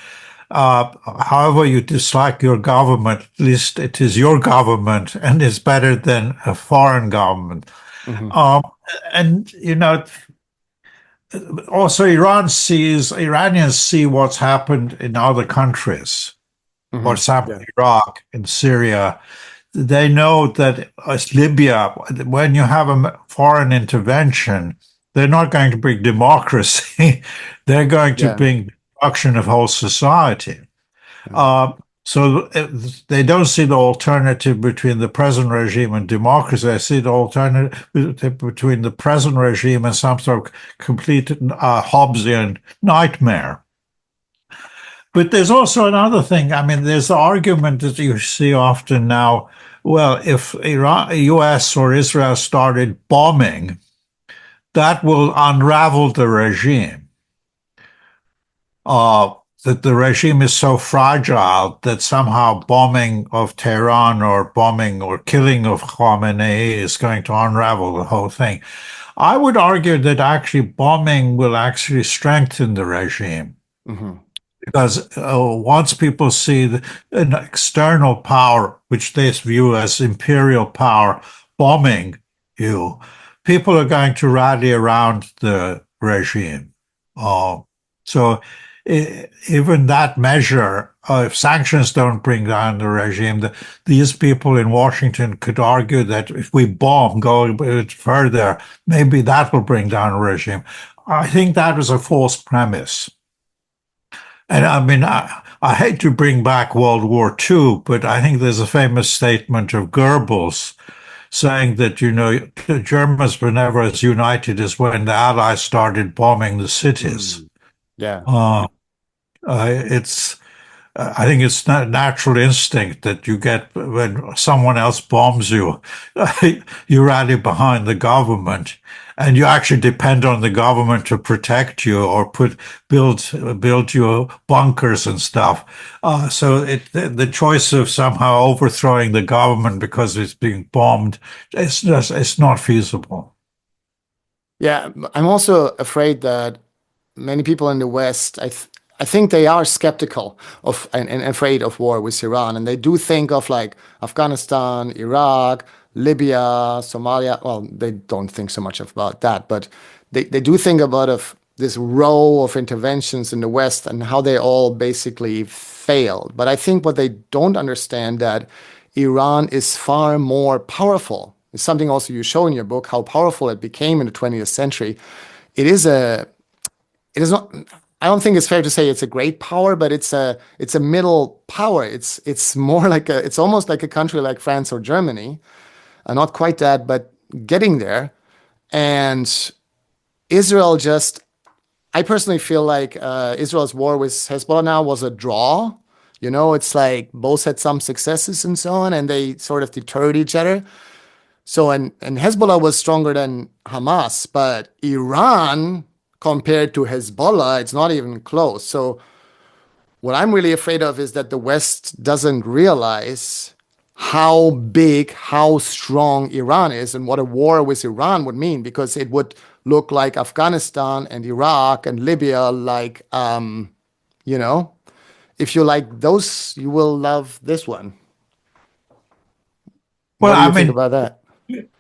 however you dislike your government, at least it is your government and is better than a foreign government. Hmm. Um, and, you know, also Iranians see what's happened in other countries, Hmm. what's happened Yeah. in Iraq, in Syria. They know that as Libya, when you have a foreign intervention, they're not going to bring democracy. They're going to Yeah. bring destruction of whole society. Yeah. Uh, so they don't see the alternative between the present regime and democracy. They see the alternative between the present regime and some sort of complete Hobbesian nightmare. But there's also another thing. I mean, there's the argument that you see often now. Well, if Iran, US or Israel started bombing, that will unravel the regime. That the regime is so fragile that somehow bombing of Tehran or bombing or killing of Khamenei is going to unravel the whole thing. I would argue that actually bombing will actually strengthen the regime. Hmm. Because once people see an external power, which they view as imperial power, bombing you, people are going to rally around the regime. So even that measure, if sanctions don't bring down the regime, these people in Washington could argue that if we bomb, go a bit further, maybe that will bring down the regime. I think that is a false premise. And I mean, I hate to bring back World War II, but I think there's a famous statement of Goebbels saying that, you know, the Germans were never as united as when the Allies started bombing the cities. Yeah. Uh, I think it's not natural instinct that you get when someone else bombs you, you rally behind the government, and you actually depend on the government to protect you or build you bunkers and stuff. So the choice of somehow overthrowing the government because it's being bombed, it's not feasible. Yeah. I'm also afraid that many people in the West, I think they are skeptical of and afraid of war with Iran. And they do think of like Afghanistan, Iraq, Libya, Somalia. Well, they don't think so much about that, but they do think about of this row of interventions in the West and how they all basically failed. But I think what they don't understand that Iran is far more powerful. It's something also you show in your book, how powerful it became in the 20th century. It is a it is not, I don't think it's fair to say it's a great power, but it's a middle power. It's more like it's almost like a country like France or Germany. Not quite that, but getting there. And Israel just, I personally feel like Israel's war with Hezbollah now was a draw. You know, it's like both had some successes and so on, and they sort of deterred each other. So, and Hezbollah was stronger than Hamas, but Iran, compared to Hezbollah, it's not even close. So, what I'm really afraid of is that the West doesn't realize how big, how strong Iran is and what a war with Iran would mean, because it would look like Afghanistan and Iraq and Libya, like, you know, if you like those, you will love this one. Well, What do I you think mean, about that?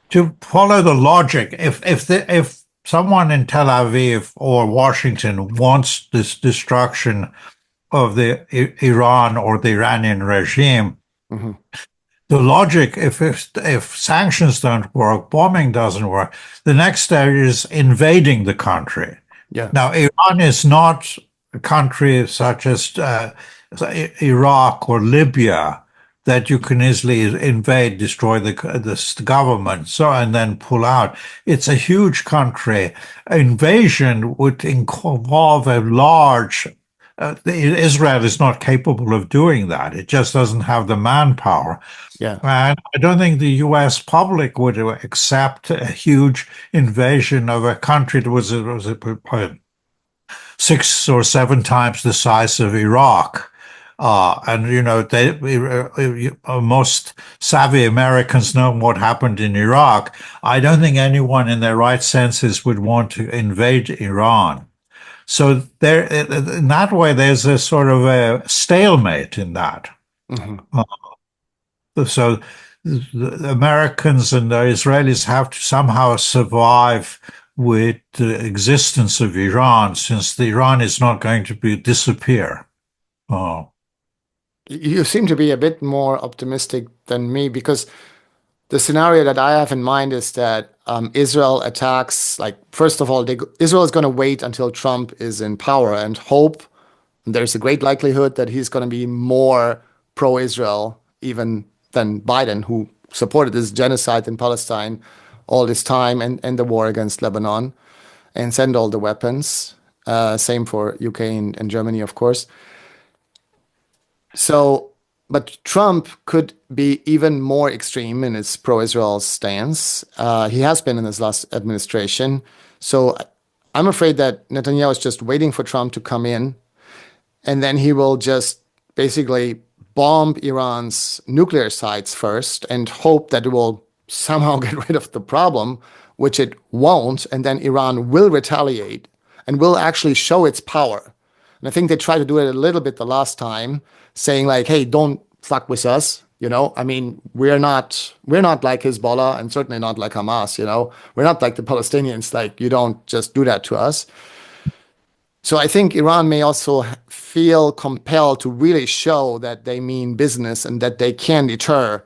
to follow the logic, if someone in Tel Aviv or Washington wants this destruction of the Iran or the Iranian regime, Hmm. the logic, if sanctions don't work, bombing doesn't work, the next step is invading the country. Yeah. Now, Iran is not a country such as Iraq or Libya that you can easily invade, destroy the government, so and then pull out. It's a huge country. Invasion would involve a large. Israel is not capable of doing that. It just doesn't have the manpower. Yeah. And I don't think the U.S. public would accept a huge invasion of a country that was 6 or 7 times the size of Iraq. And, you know, most savvy Americans know what happened in Iraq. I don't think anyone in their right senses would want to invade Iran. So there, in that way, there's a sort of a stalemate in that. So the Americans and the Israelis have to somehow survive with the existence of Iran, since the Iran is not going to disappear. You seem to be a bit more optimistic than me, because the scenario that I have in mind is that Israel attacks, like, first of all, Israel is going to wait until Trump is in power and hope. There's a great likelihood that he's going to be more pro-Israel even than Biden, who supported this genocide in Palestine all this time, and the war against Lebanon, and send all the weapons. Same for UK and Germany, of course. So, but Trump could be even more extreme in his pro-Israel stance. He has been in his last administration. So I'm afraid that Netanyahu is just waiting for Trump to come in, and then he will just basically bomb Iran's nuclear sites first and hope that it will somehow get rid of the problem, which it won't. And then Iran will retaliate and will actually show its power. And I think they tried to do it a little bit the last time, saying like, hey, don't fuck with us. You know, I mean, we're not like Hezbollah, and certainly not like Hamas. You know, we're not like the Palestinians. Like, you don't just do that to us. So I think Iran may also feel compelled to really show that they mean business and that they can deter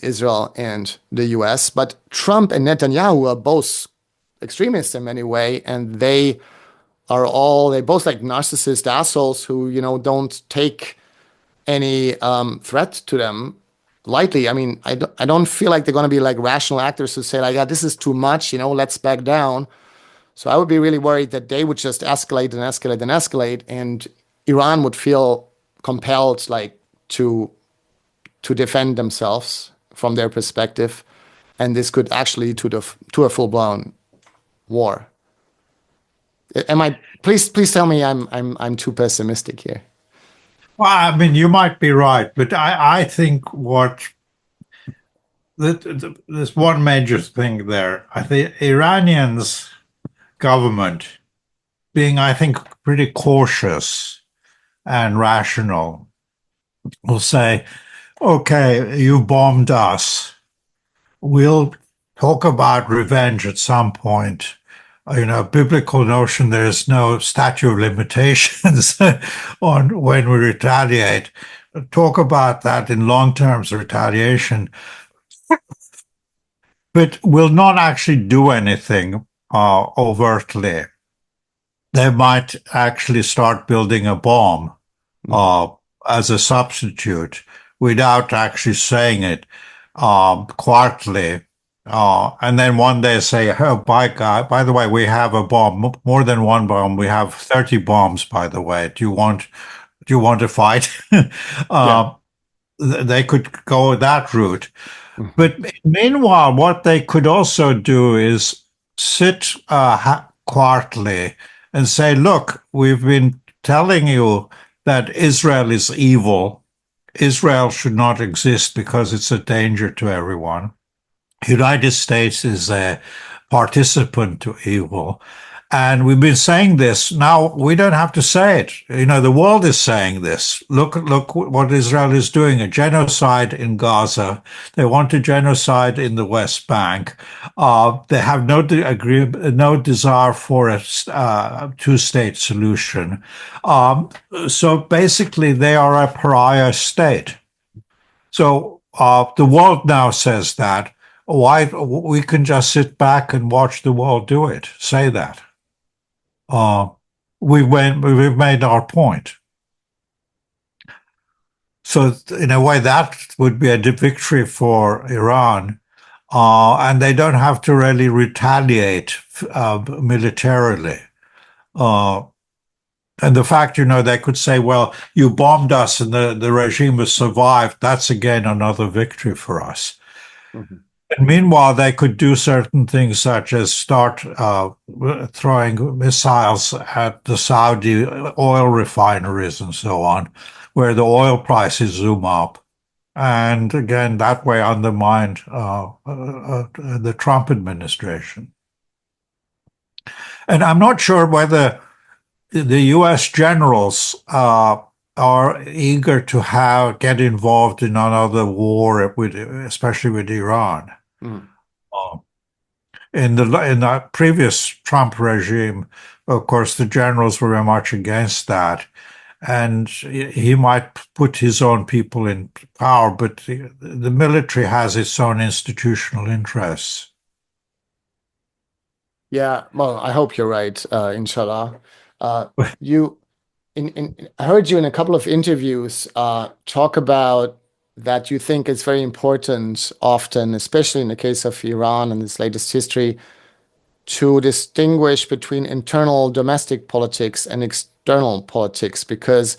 Israel and the US. But Trump and Netanyahu are both extremists in many ways, and they both like narcissist assholes who, you know, don't take any threat to them lightly. I mean, I don't feel like they're going to be like rational actors who say like, yeah, this is too much, you know, let's back down. So I would be really worried that they would just escalate and escalate and escalate, and Iran would feel compelled like to defend themselves from their perspective, and this could actually lead to a full-blown war. Am I? Please tell me I'm too pessimistic here. Well, I mean, you might be right, but I think there's one major thing there. I think Iranians government being, I think, pretty cautious and rational will say, okay, you bombed us. We'll talk about revenge at some point. You know, biblical notion, there's no statute of limitations on when we retaliate. Talk about that in long terms of retaliation, but will not actually do anything overtly. They might actually start building a bomb as a substitute without actually saying it quietly. And then one day say, oh, by the way, we have a bomb, more than one bomb. We have 30 bombs, by the way. Do you want to fight? Yeah. They could go that route. But meanwhile, what they could also do is sit quietly and say, look, we've been telling you that Israel is evil. Israel should not exist because it's a danger to everyone. United States is a participant to evil. And we've been saying this. Now we don't have to say it. You know, the world is saying this. Look what Israel is doing, a genocide in Gaza. They want a genocide in the West Bank. They have no desire for a two-state solution. So basically they are a pariah state. So the world now says that. Why we can just sit back and watch the world do it, say that. We've made our point. So in a way, that would be a victory for Iran. And they don't have to really retaliate militarily. And the fact, they could say, well, you bombed us and the regime has survived, that's again another victory for us. Mm-hmm. And meanwhile, they could do certain things such as start throwing missiles at the Saudi oil refineries and so on, where the oil prices zoom up. And again, that way undermined the Trump administration. And I'm not sure whether the U.S. generals are eager to get involved in another war, especially with Iran. Mm. In the previous Trump regime, of course, the generals were very much against that. And he might put his own people in power, but the military has its own institutional interests. Yeah, well, I hope you're right, inshallah. I heard you in a couple of interviews talk about that you think it's very important often, especially in the case of Iran and its latest history, to distinguish between internal domestic politics and external politics, because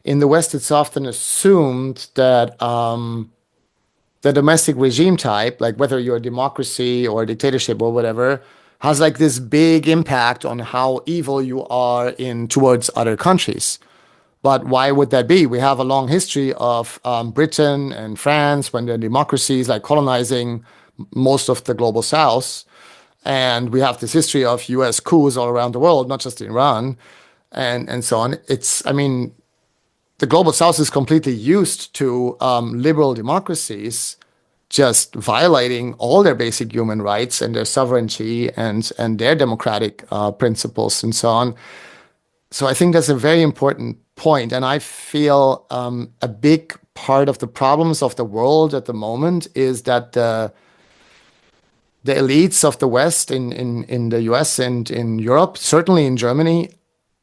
in the West it's often assumed that the domestic regime type, like whether you're a democracy or a dictatorship or whatever, has like this big impact on how evil you are towards other countries. But why would that be? We have a long history of Britain and France, when they're democracies, like colonizing most of the global South. And we have this history of US coups all around the world, not just in Iran, and so on. The global South is completely used to liberal democracies just violating all their basic human rights and their sovereignty and their democratic principles and so on. So I think that's a very important point. And I feel a big part of the problems of the world at the moment is that the elites of the West in the US and in Europe, certainly in Germany,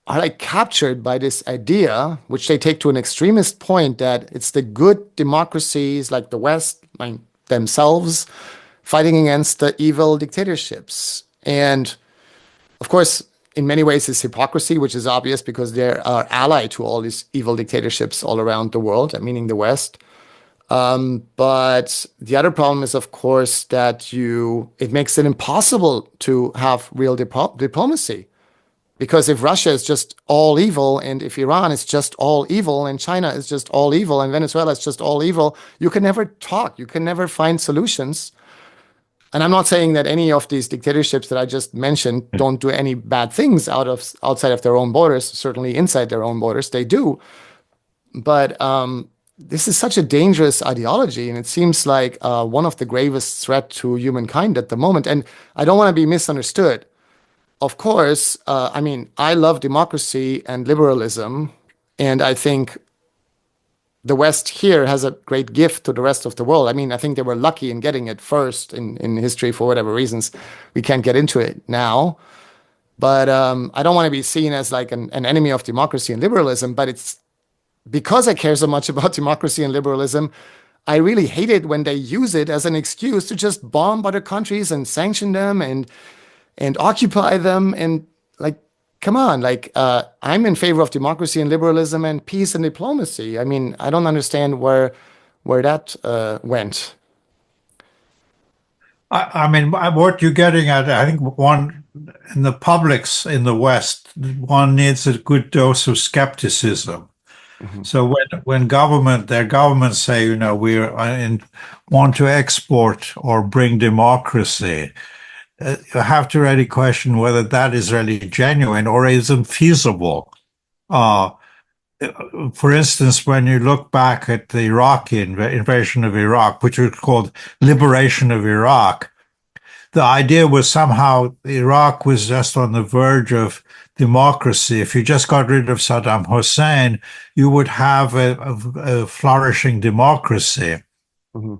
are like captured by this idea, which they take to an extremist point, that it's the good democracies like the West, themselves, fighting against the evil dictatorships. And of course, in many ways, it's hypocrisy, which is obvious because they are allied to all these evil dictatorships all around the world, meaning the West. But the other problem is, of course, that it makes it impossible to have real diplomacy. Because if Russia is just all evil, and if Iran is just all evil, and China is just all evil, and Venezuela is just all evil, you can never talk. You can never find solutions. And I'm not saying that any of these dictatorships that I just mentioned don't do any bad things outside of their own borders. Certainly inside their own borders, they do. But this is such a dangerous ideology, and it seems like one of the gravest threats to humankind at the moment. And I don't want to be misunderstood. Of course, I love democracy and liberalism, and I think the West here has a great gift to the rest of the world. I think they were lucky in getting it first in history for whatever reasons. We can't get into it now. But I don't want to be seen as like an enemy of democracy and liberalism, but it's because I care so much about democracy and liberalism, I really hate it when they use it as an excuse to just bomb other countries and sanction them and occupy them. And like, come on, I'm in favor of democracy and liberalism and peace and diplomacy. I don't understand where that went. What you're getting at, I think one, in the publics in the West, one needs a good dose of skepticism. Mm-hmm. So when their governments say, we want to export or bring democracy, you have to really question whether that is really genuine or isn't feasible. For instance, when you look back at the Iraqi invasion of Iraq, which was called liberation of Iraq, the idea was somehow Iraq was just on the verge of democracy. If you just got rid of Saddam Hussein, you would have a flourishing democracy. Mm-hmm.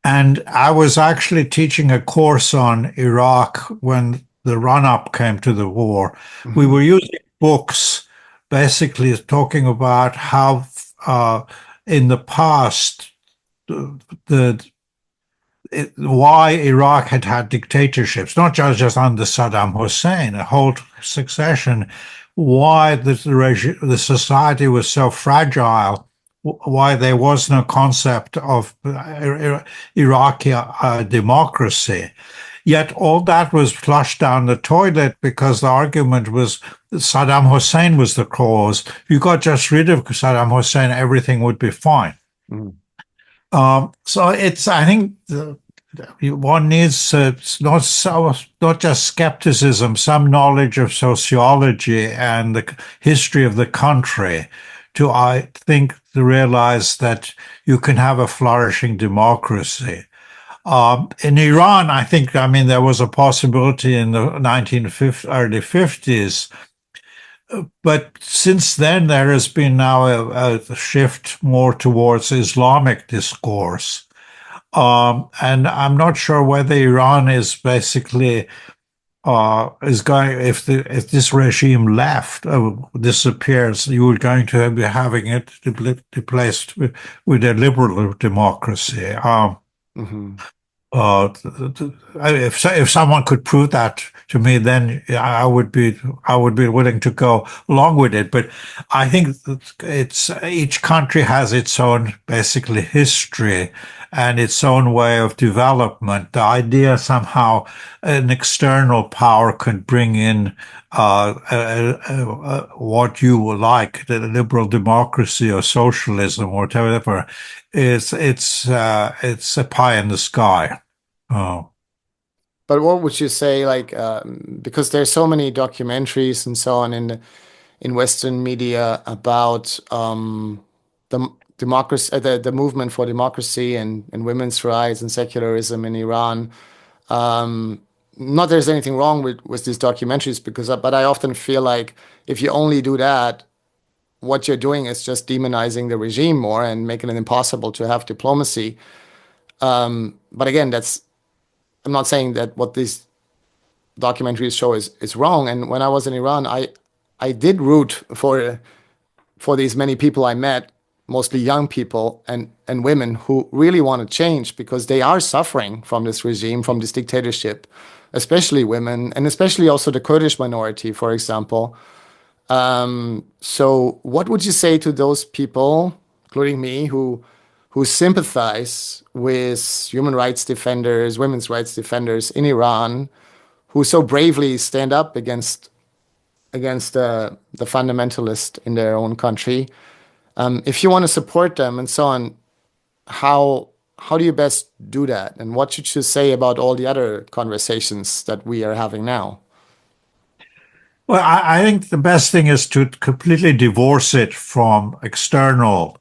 And I was actually teaching a course on Iraq when the run-up came to the war. Mm-hmm. We were using books basically talking about how in the past, why Iraq had had dictatorships, not just under Saddam Hussein, a whole succession, why the society was so fragile, why there was no concept of Iraqi democracy. Yet all that was flushed down the toilet because the argument was Saddam Hussein was the cause. If you got just rid of Saddam Hussein, everything would be fine. Mm. So I think one needs not just skepticism, some knowledge of sociology and the history of the country to, I think, to realize that you can have a flourishing democracy. In Iran, I think, there was a possibility in the early 50s, but since then there has been now a shift more towards Islamic discourse. And I'm not sure whether Iran is basically if this regime left disappears, you are going to be having it replaced with a liberal democracy. If someone could prove that to me, then I would be willing to go along with it. But I think each country has its own basically history and its own way of development. The idea somehow an external power could bring in what you like, the liberal democracy or socialism or whatever, it's a pie in the sky. Oh. But what would you say, because there's so many documentaries and so on in Western media about the democracy, the movement for democracy and women's rights and secularism in Iran. Not there's anything wrong with these documentaries but I often feel like if you only do that, what you're doing is just demonizing the regime more and making it impossible to have diplomacy. But again, I'm not saying that what these documentaries show is wrong. And when I was in Iran, I did root for these many people I met, mostly young people and women who really want to change because they are suffering from this regime, from this dictatorship, especially women and especially also the Kurdish minority, for example. So what would you say to those people, including me, who sympathize with human rights defenders, women's rights defenders in Iran, who so bravely stand up against the fundamentalists in their own country? If you want to support them and so on, how do you best do that? And what should you say about all the other conversations that we are having now? Well, I think the best thing is to completely divorce it from external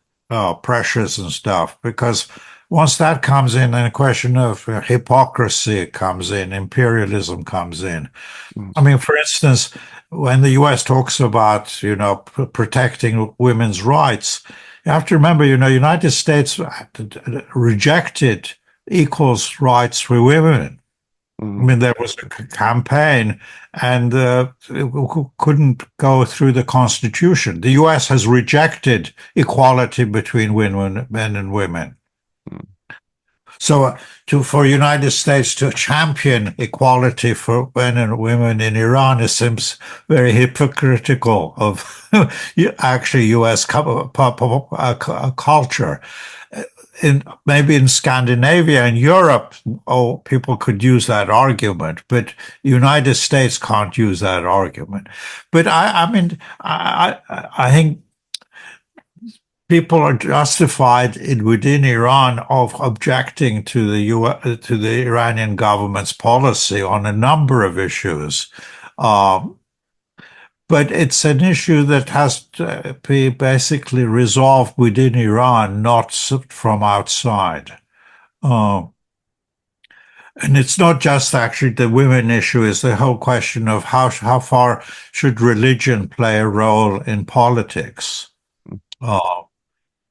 pressures and stuff, because once that comes in and a question of hypocrisy comes in, imperialism comes in. For instance, when the US talks about, protecting women's rights, you have to remember, United States rejected equals rights for women. There was a campaign and it couldn't go through the Constitution. The US has rejected equality between men and women. So for United States to champion equality for men and women in Iran, it seems very hypocritical of actually U.S. culture. Maybe in Scandinavia and Europe, people could use that argument, but United States can't use that argument. But I think people are justified within Iran of objecting to the Iranian government's policy on a number of issues. But it's an issue that has to be basically resolved within Iran, not from outside. And it's not just actually the women issue, it's the whole question of how far should religion play a role in politics.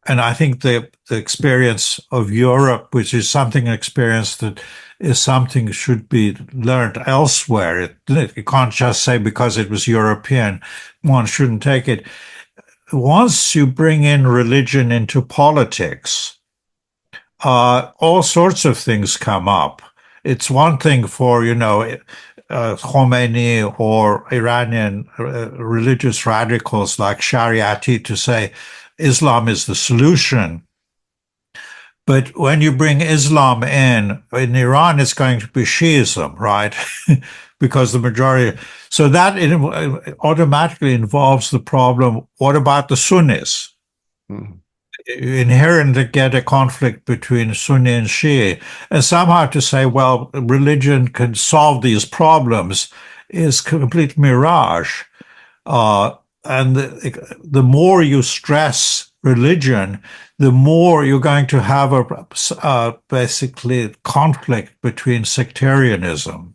And I think the experience of Europe, which is something experience that is something should be learned elsewhere. You can't just say because it was European, one shouldn't take it. once you bring in religion into politics, all sorts of things come up. It's one thing for, Khomeini or Iranian religious radicals like Shariati to say Islam is the solution. But when you bring Islam in Iran, it's going to be Shiism, right? Because the majority. So that automatically involves the problem, what about the Sunnis? Mm-hmm. Inherently get a conflict between Sunni and Shia. And somehow to say, well, religion can solve these problems is complete mirage. And the more you stress religion, the more you're going to have a basically conflict between sectarianism,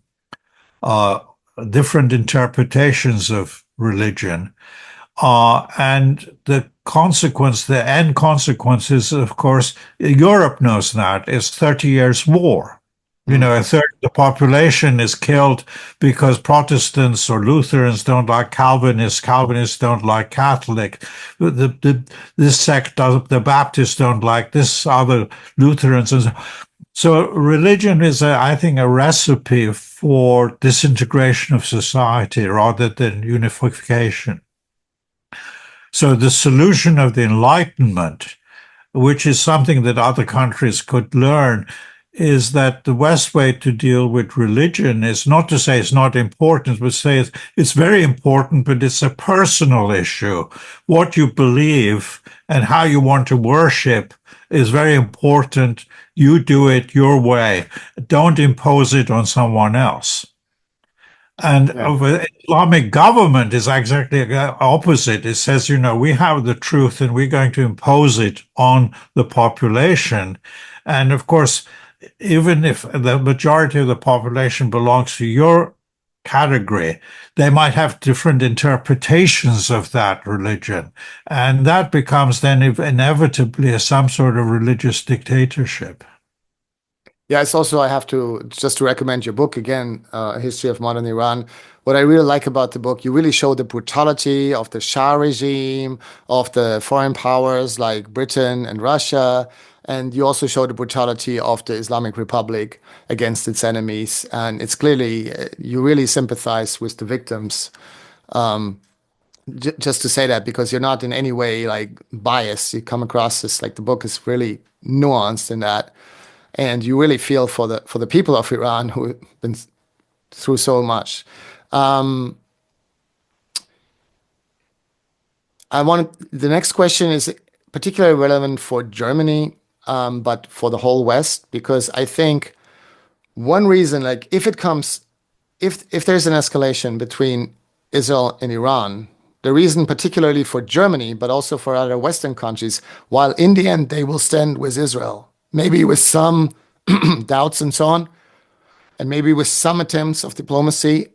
different interpretations of religion, and the end consequence is, of course, Europe knows that, is 30 years war. A third of the population is killed because Protestants or Lutherans don't like Calvinists. Calvinists don't like Catholic. This sect does. The Baptists don't like this other Lutherans. So religion is, I think, a recipe for disintegration of society rather than unification. So the solution of the Enlightenment, which is something that other countries could learn, is that the best way to deal with religion is not to say it's not important, but say it's very important, but it's a personal issue. What you believe and how you want to worship is very important. You do it your way. Don't impose it on someone else. And Islamic government is exactly the opposite. It says, we have the truth and we're going to impose it on the population. And of course, even if the majority of the population belongs to your category, they might have different interpretations of that religion. And that becomes then inevitably some sort of religious dictatorship. Yeah, it's also, I have to just to recommend your book again, History of Modern Iran. What I really like about the book, you really show the brutality of the Shah regime, of the foreign powers like Britain and Russia, and you also show the brutality of the Islamic Republic against its enemies. And it's clearly, you really sympathize with the victims. Just to say that, because you're not in any way like biased, you come across as like the book is really nuanced in that. And you really feel for the people of Iran who have been through so much. The next question is particularly relevant for Germany, but for the whole West, because I think one reason, like if there's an escalation between Israel and Iran, the reason particularly for Germany, but also for other Western countries, while in the end they will stand with Israel, maybe with some doubts and so on, and maybe with some attempts of diplomacy,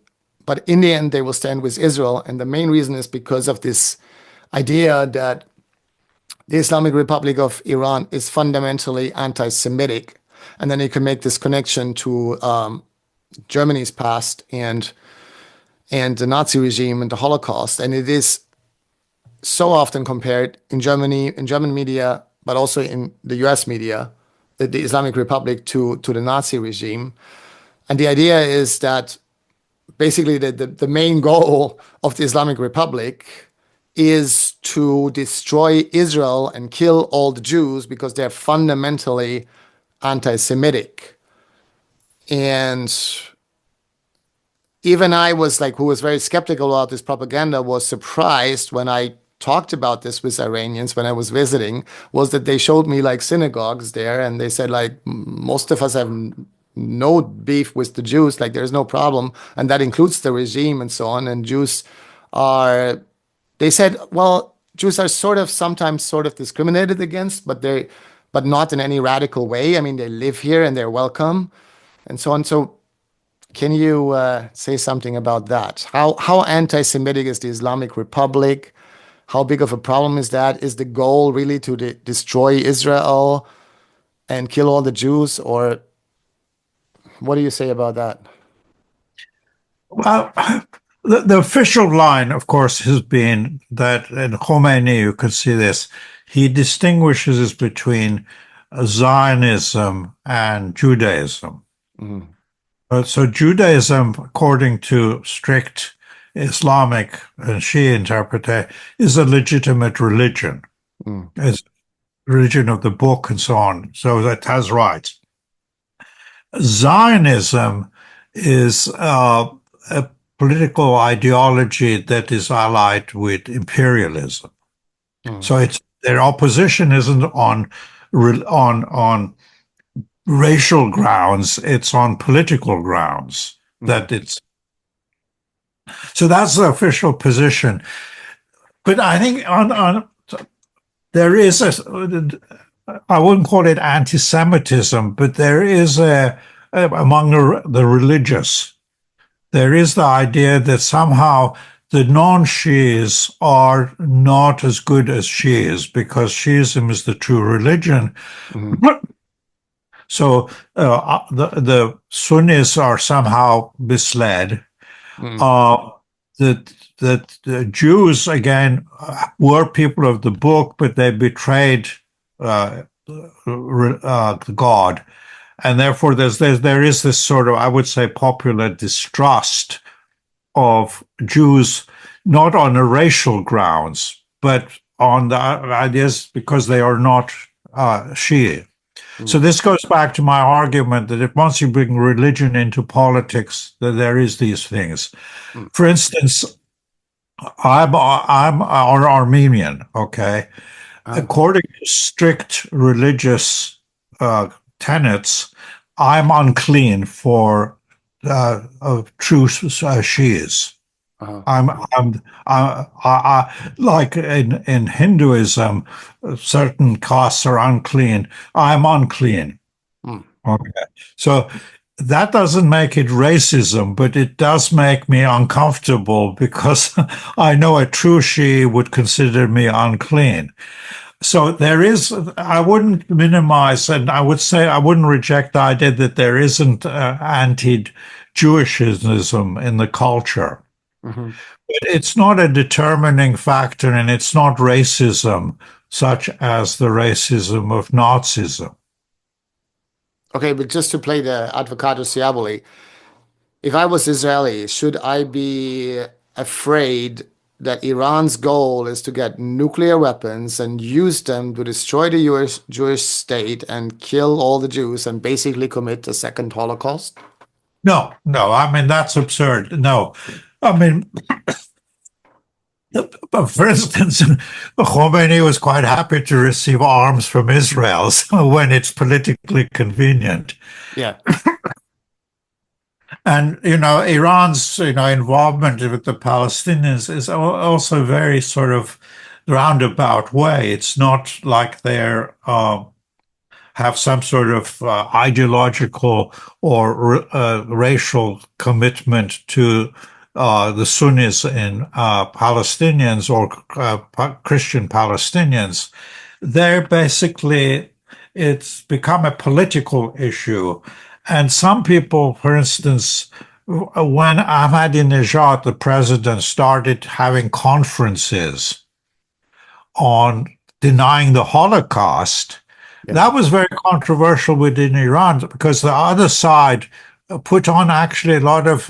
but in the end they will stand with Israel. And the main reason is because of this idea that the Islamic Republic of Iran is fundamentally anti-Semitic. And then you can make this connection to Germany's past and the Nazi regime and the Holocaust. And it is so often compared in Germany, in German media, but also in the US media, the Islamic Republic to the Nazi regime. And the idea is that basically the main goal of the Islamic Republic is to destroy Israel and kill all the Jews because they're fundamentally anti-Semitic. And even I was like, who was very skeptical about this propaganda, was surprised when I talked about this with Iranians when I was visiting, was that they showed me like synagogues there and they said like, most of us have no beef with the Jews, like there's no problem. And that includes the regime and so on. And Jews are, they said, well, Jews are sometimes sort of discriminated against, but not in any radical way. I mean, they live here and they're welcome and so on. So can you say something about that? How anti-Semitic is the Islamic Republic? How big of a problem is that? Is the goal really to destroy Israel and kill all the Jews? Or what do you say about that? Well, The official line, of course, has been that in Khomeini, you can see this, he distinguishes between Zionism and Judaism. Mm, So Judaism, according to strict Islamic and Shia interpretation, is a legitimate religion. mm, It's religion of the book and so on. So that has rights. Zionism is a political ideology that is allied with imperialism. mm, So it's their opposition isn't on racial grounds; it's on political grounds. mm, So that's the official position. But I think on there is I wouldn't call it anti-Semitism, but there is among the religious, there is the idea that somehow the non-Shias are not as good as Shias because Shiism is the true religion. mm, So the Sunnis are somehow misled. mm, Uh, that the Jews again were people of the book, but they betrayed God, and therefore there is this sort of, I would say, popular distrust of Jews, not on the racial grounds, but on the ideas because they are not Shia. So mm, this goes back to my argument that if once you bring religion into politics, that there is these things. mm. For instance, I'm Armenian. Okay, according to strict religious tenets, I'm unclean for true Shias. Uh-huh. Like in Hinduism, certain castes are unclean. I'm unclean. Mm, Okay. So that doesn't make it racism, but it does make me uncomfortable because I know a true Shia would consider me unclean. So there is, I wouldn't minimize, and I would say I wouldn't reject the idea that there isn't anti-Jewishism in the culture. mhm. But it's not a determining factor, and it's not racism, such as the racism of Nazism. Okay, but just to play the advocatus diaboli, if I was Israeli, should I be afraid that Iran's goal is to get nuclear weapons and use them to destroy the Jewish state and kill all the Jews and basically commit a second Holocaust? No, no, I mean, that's absurd. No, I mean, for instance, Khomeini was quite happy to receive arms from Israel when it's politically convenient. Yeah. And, Iran's, involvement with the Palestinians is also very sort of roundabout way. It's not like they're have some sort of ideological or racial commitment to the Sunnis and Palestinians or Christian Palestinians. They're basically, it's become a political issue. And some people, for instance, when Ahmadinejad, the president, started having conferences on denying the Holocaust, Yeah. that was very controversial within Iran because the other side put on actually a lot of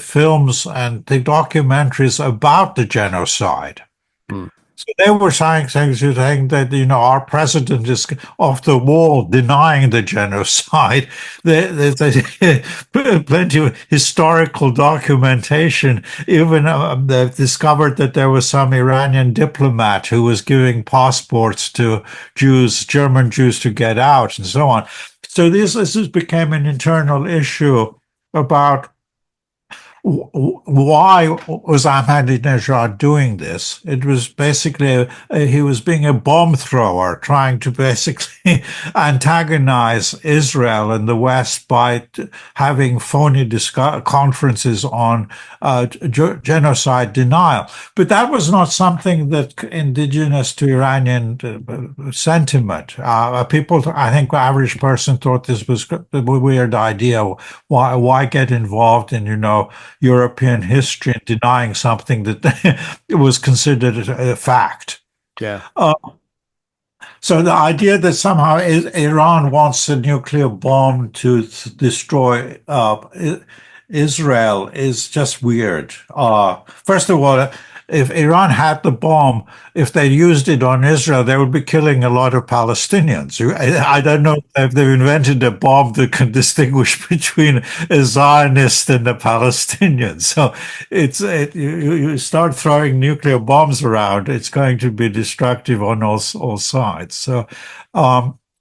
films and documentaries about the genocide. Mm. So they were saying that, our president is off the wall denying the genocide. There's plenty of historical documentation. Even they've discovered that there was some Iranian diplomat who was giving passports to Jews, German Jews, to get out and so on. So this became an internal issue about why was Ahmadinejad doing this? It was basically he was being a bomb thrower, trying to basically antagonize Israel and the West by having phony conferences on genocide denial. But that was not something that indigenous to Iranian sentiment. People, I think, the average person thought this was a weird idea. Why get involved in, European history and denying something that was considered a fact. Yeah. So the idea that somehow Iran wants a nuclear bomb to destroy Israel is just weird. First of all, if Iran had the bomb, if they used it on Israel, they would be killing a lot of Palestinians. I don't know if they've invented a bomb that can distinguish between a Zionist and a Palestinian. So you start throwing nuclear bombs around, it's going to be destructive on all sides.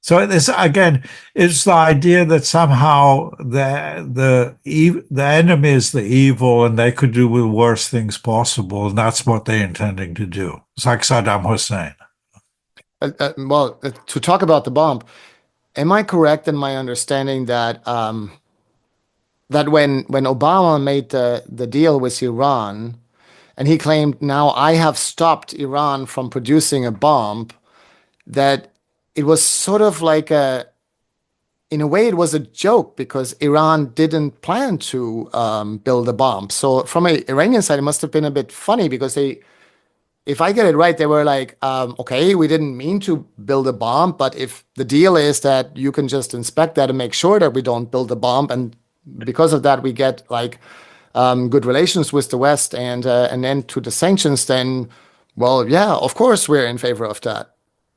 So this again, it's the idea that somehow the enemy is the evil and they could do the worst things possible, and that's what they're intending to do. It's like Saddam Hussein. To talk about the bomb, am I correct in my understanding that that when Obama made the deal with Iran, and he claimed, now I have stopped Iran from producing a bomb, that it was sort of like in a way, it was a joke because Iran didn't plan to build a bomb. So from an Iranian side, it must have been a bit funny because if I get it right, they were like, okay, we didn't mean to build a bomb, but if the deal is that you can just inspect that and make sure that we don't build a bomb, and because of that, we get like good relations with the West and then to the sanctions, then, well, yeah, of course, we're in favor of that.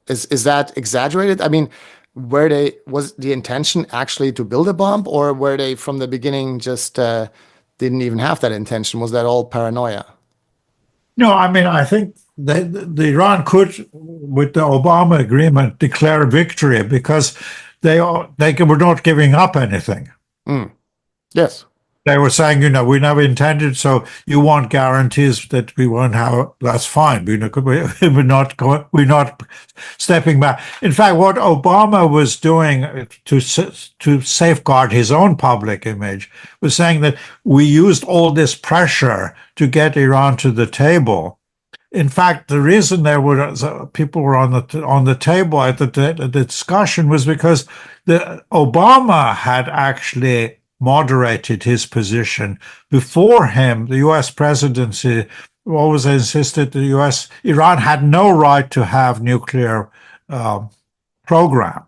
Is that exaggerated? I mean, was the intention actually to build a bomb, or were they from the beginning just didn't even have that intention? Was that all paranoia? No, I mean, I think the Iran could, with the Obama agreement, declare victory because they were not giving up anything. Yes. They were saying, we never intended, so you want guarantees that we won't have, that's fine. We're not stepping back. In fact, what Obama was doing to safeguard his own public image was saying that we used all this pressure to get Iran to the table. In fact, the reason people were on the table at the discussion was because Obama had actually moderated his position. Before him, the U.S. presidency always insisted Iran had no right to have nuclear program.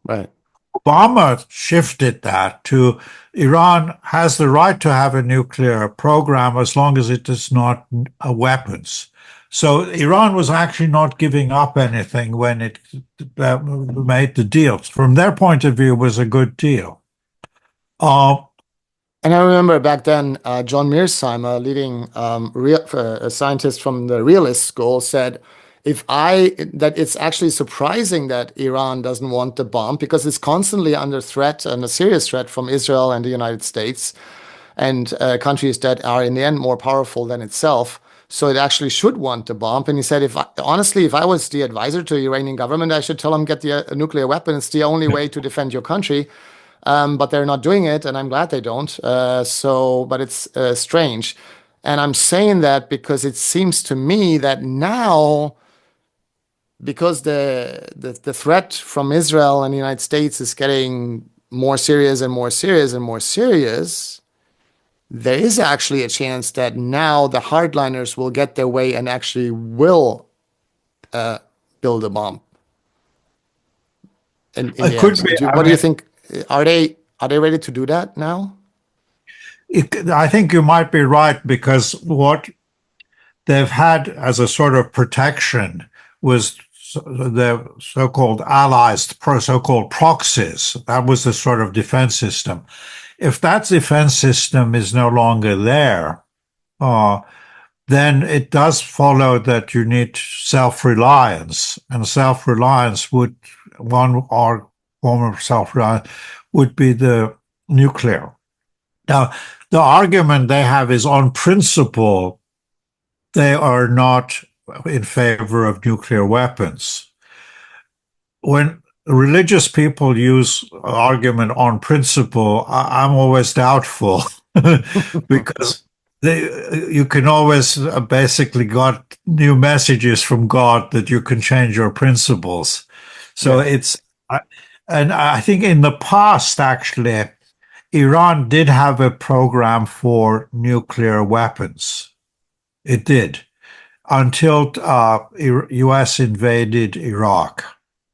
Right. Obama shifted that to Iran has the right to have a nuclear program as long as it is not weapons. So Iran was actually not giving up anything when it made the deal. From their point of view, it was a good deal. And I remember back then, John Mearsheimer, a leading a scientist from the realist school, said, that it's actually surprising that Iran doesn't want the bomb because it's constantly under threat and a serious threat from Israel and the United States and countries that are in the end more powerful than itself. So it actually should want the bomb. And he said, honestly, if I was the advisor to the Iranian government, I should tell them get the nuclear weapon. It's the only way to defend your country. But they're not doing it, and I'm glad they don't. But it's strange. And I'm saying that because it seems to me that now, because the threat from Israel and the United States is getting more serious and more serious and more serious, there is actually a chance that now the hardliners will get their way and actually will build a bomb. It could be. What do you think? Are they ready to do that now? I think you might be right, because what they've had as a sort of protection was the so-called allies, so-called proxies. That was the sort of defense system. If that defense system is no longer there, then it does follow that you need self-reliance, and self-reliance would, one or form of self-reliance would be the nuclear. Now, the argument they have is, on principle, they are not in favor of nuclear weapons. When religious people use argument on principle, I'm always doubtful because you can always basically got new messages from God that you can change your principles. So yeah. And I think in the past, actually, Iran did have a program for nuclear weapons. It did, until U.S. invaded Iraq.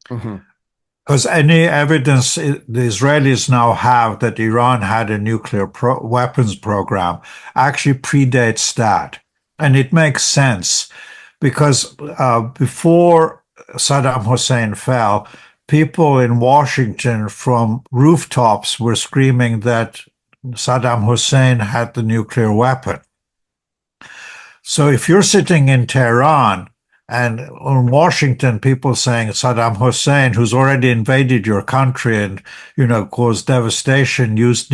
Because any evidence the Israelis now have that Iran had a nuclear weapons program actually predates that. And it makes sense because before Saddam Hussein fell, people in Washington from rooftops were screaming that Saddam Hussein had the nuclear weapon. So if you're sitting in Tehran and in Washington, people saying Saddam Hussein, who's already invaded your country and, caused devastation, used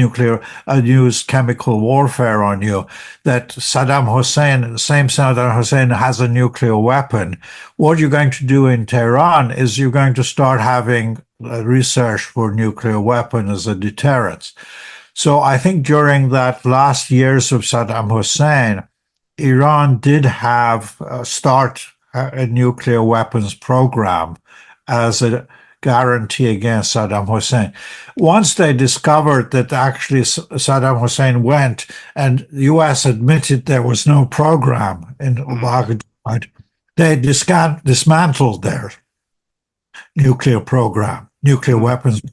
chemical warfare on you, that the same Saddam Hussein has a nuclear weapon. What you're going to do in Tehran is you're going to start having research for nuclear weapon as a deterrent. So I think during that last years of Saddam Hussein, Iran did have start a nuclear weapons program as a guarantee against Saddam Hussein. Once they discovered that actually Saddam Hussein went and the U.S. admitted there was no program in Baghdad, they dismantled their nuclear program, nuclear weapons.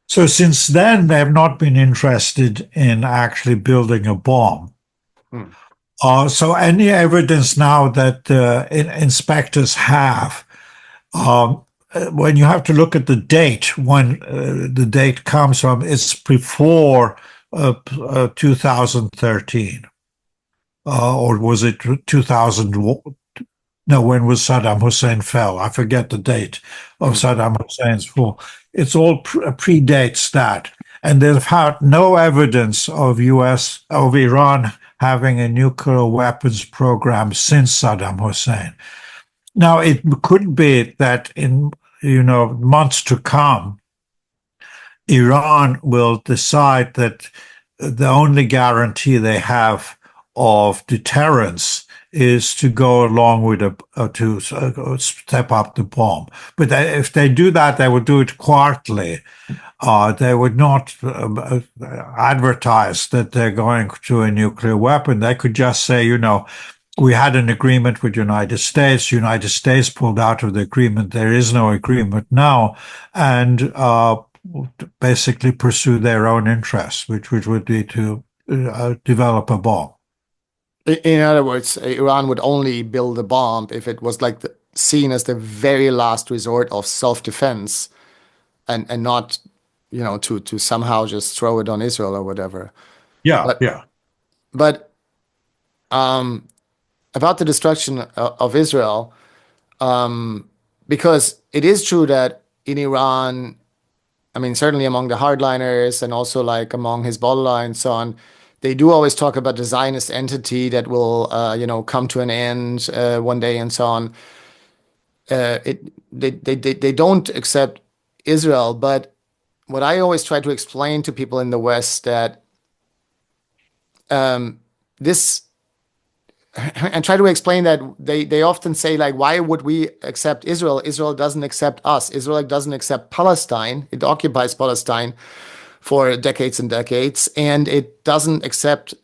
So since then, they have not been interested in actually building a bomb. So any evidence now that inspectors have, when you have to look at the date, when the date comes from, it's before 2013. Or was it 2000? No, when was Saddam Hussein fell? I forget the date of Saddam Hussein's fall. It's all predates that. And they've had no evidence of Iran having a nuclear weapons program since Saddam Hussein. Now, it could be that in months to come, Iran will decide that the only guarantee they have of deterrence is to go along with to step up the bomb. But if they do that, they would do it quietly. They would not advertise that they're going to a nuclear weapon. They could just say, we had an agreement with the United States. United States pulled out of the agreement. There is no agreement now. And basically pursue their own interests, which would be to develop a bomb. In other words, Iran would only build a bomb if it was seen as the very last resort of self-defense and not, to somehow just throw it on Israel or whatever. But about the destruction of Israel, because it is true that in Iran, I mean, certainly among the hardliners and also among Hezbollah and so on, they do always talk about the Zionist entity that will, come to an end one day and so on. They don't accept Israel, but what I always try to explain to people in the West that this, and try to explain that they often say why would we accept Israel? Israel doesn't accept us. Israel doesn't accept Palestine. It occupies Palestine for decades and decades, and it doesn't accept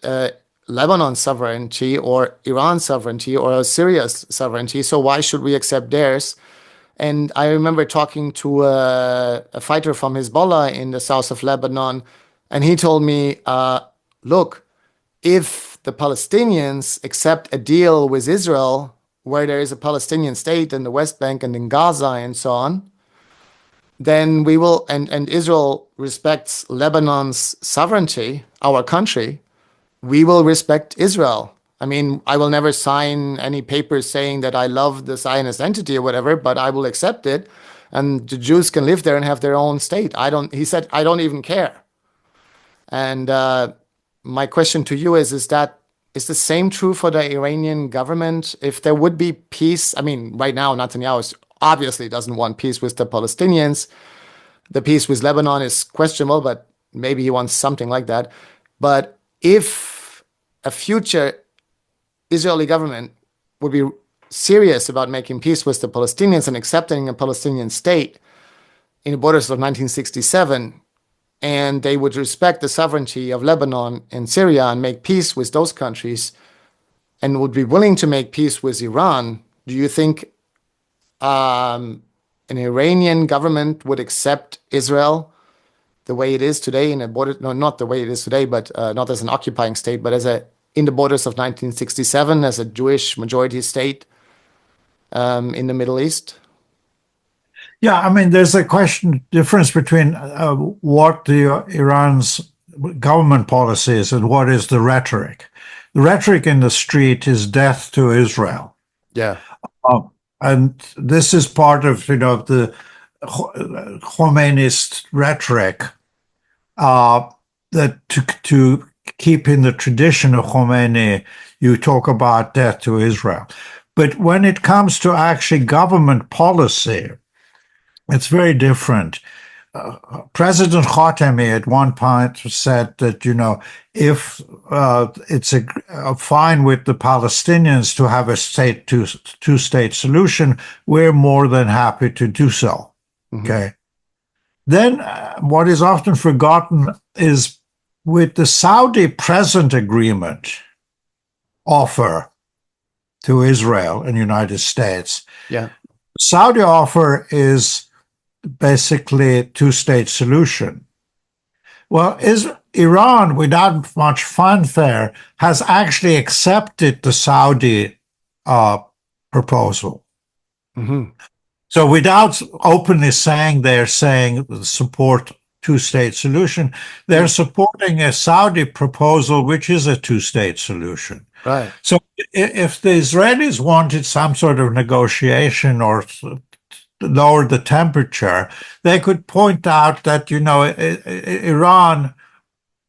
Lebanon's sovereignty or Iran's sovereignty or Syria's sovereignty. So why should we accept theirs? And I remember talking to a fighter from Hezbollah in the south of Lebanon, and he told me, look, if the Palestinians accept a deal with Israel where there is a Palestinian state in the West Bank and in Gaza and so on, then we will, and Israel respects Lebanon's sovereignty, our country, we will respect Israel. I mean, I will never sign any papers saying that I love the Zionist entity or whatever, but I will accept it. And the Jews can live there and have their own state. He said, I don't even care. And my question to you is the same true for the Iranian government? If there would be peace, I mean, right now, Netanyahu obviously doesn't want peace with the Palestinians. The peace with Lebanon is questionable, but maybe he wants something like that. But if a future Israeli government would be serious about making peace with the Palestinians and accepting a Palestinian state in the borders of 1967, and they would respect the sovereignty of Lebanon and Syria and make peace with those countries and would be willing to make peace with Iran, do you think an Iranian government would accept Israel the way it is today in a border? No, not the way it is today, but not as an occupying state, but as a in the borders of 1967 as a Jewish majority state in the Middle East? Yeah, I mean, there's a difference between what Iran's government policy is and what is the rhetoric. The rhetoric in the street is death to Israel. Yeah. And this is part of, the Khomeini's rhetoric, that to keep in the tradition of Khomeini, you talk about death to Israel. But when it comes to actually government policy, it's very different. President Khatami at one point said that, if it's fine with the Palestinians to have a two-state solution, we're more than happy to do so. Mm-hmm. Okay. Then what is often forgotten is with the Saudi present agreement offer to Israel and United States. Yeah. Saudi offer is basically two-state solution. Well, Iran, without much fanfare, has actually accepted the Saudi proposal. Mm-hmm. So without openly saying they're saying support two-state solution, they're supporting a Saudi proposal, which is a two-state solution. Right. So if the Israelis wanted some sort of negotiation or lower the temperature, they could point out that, Iran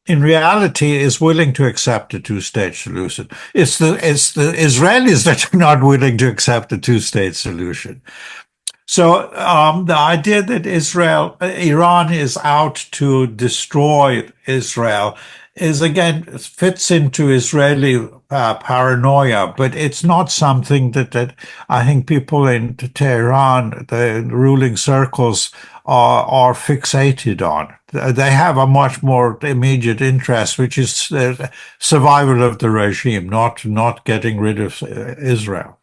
in reality is willing to accept a two-state solution. It's the Israelis that are not willing to accept a two-state solution. So the idea that Iran is out to destroy Israel is, again, fits into Israeli paranoia, but it's not something that I think people in Tehran, the ruling circles, are fixated on. They have a much more immediate interest, which is the survival of the regime, not getting rid of Israel.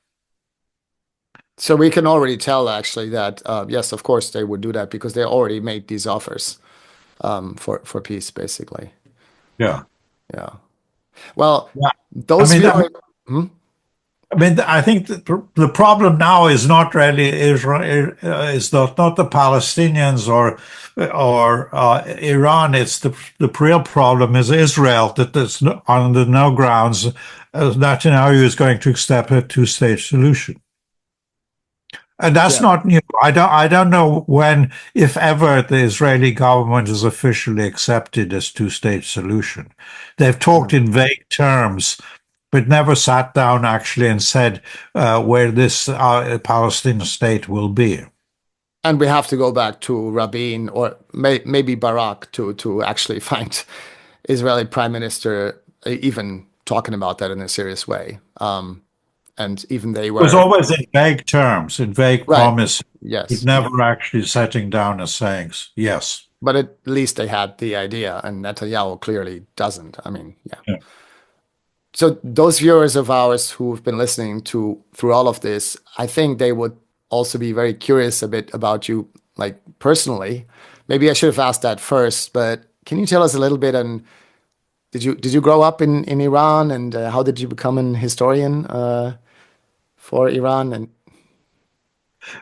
So we can already tell, actually, that, yes, of course, they would do that because they already made these offers for peace, basically. Yeah. Yeah. Well, yeah. those I think the problem now is not really Israel, is not the Palestinians or Iran. It's the real problem is Israel, that is under no grounds Netanyahu is going to accept a two-state solution. And that's not new. I don't know when, if ever, the Israeli government is officially accepted as two-state solution. They've talked in vague terms, but never sat down actually and said where this Palestinian state will be. And we have to go back to Rabin or maybe Barak to actually find Israeli prime minister even talking about that in a serious way. And even they were... It was always in vague terms, in vague promises. Yes. It never actually sitting down and saying yes. But at least they had the idea, and Netanyahu clearly doesn't. I mean, yeah. So those viewers of ours who've been listening through all of this, I think they would also be very curious a bit about you, like personally. Maybe I should have asked that first, but can you tell us a little bit on... Did you grow up in Iran, and how did you become an historian for Iran? And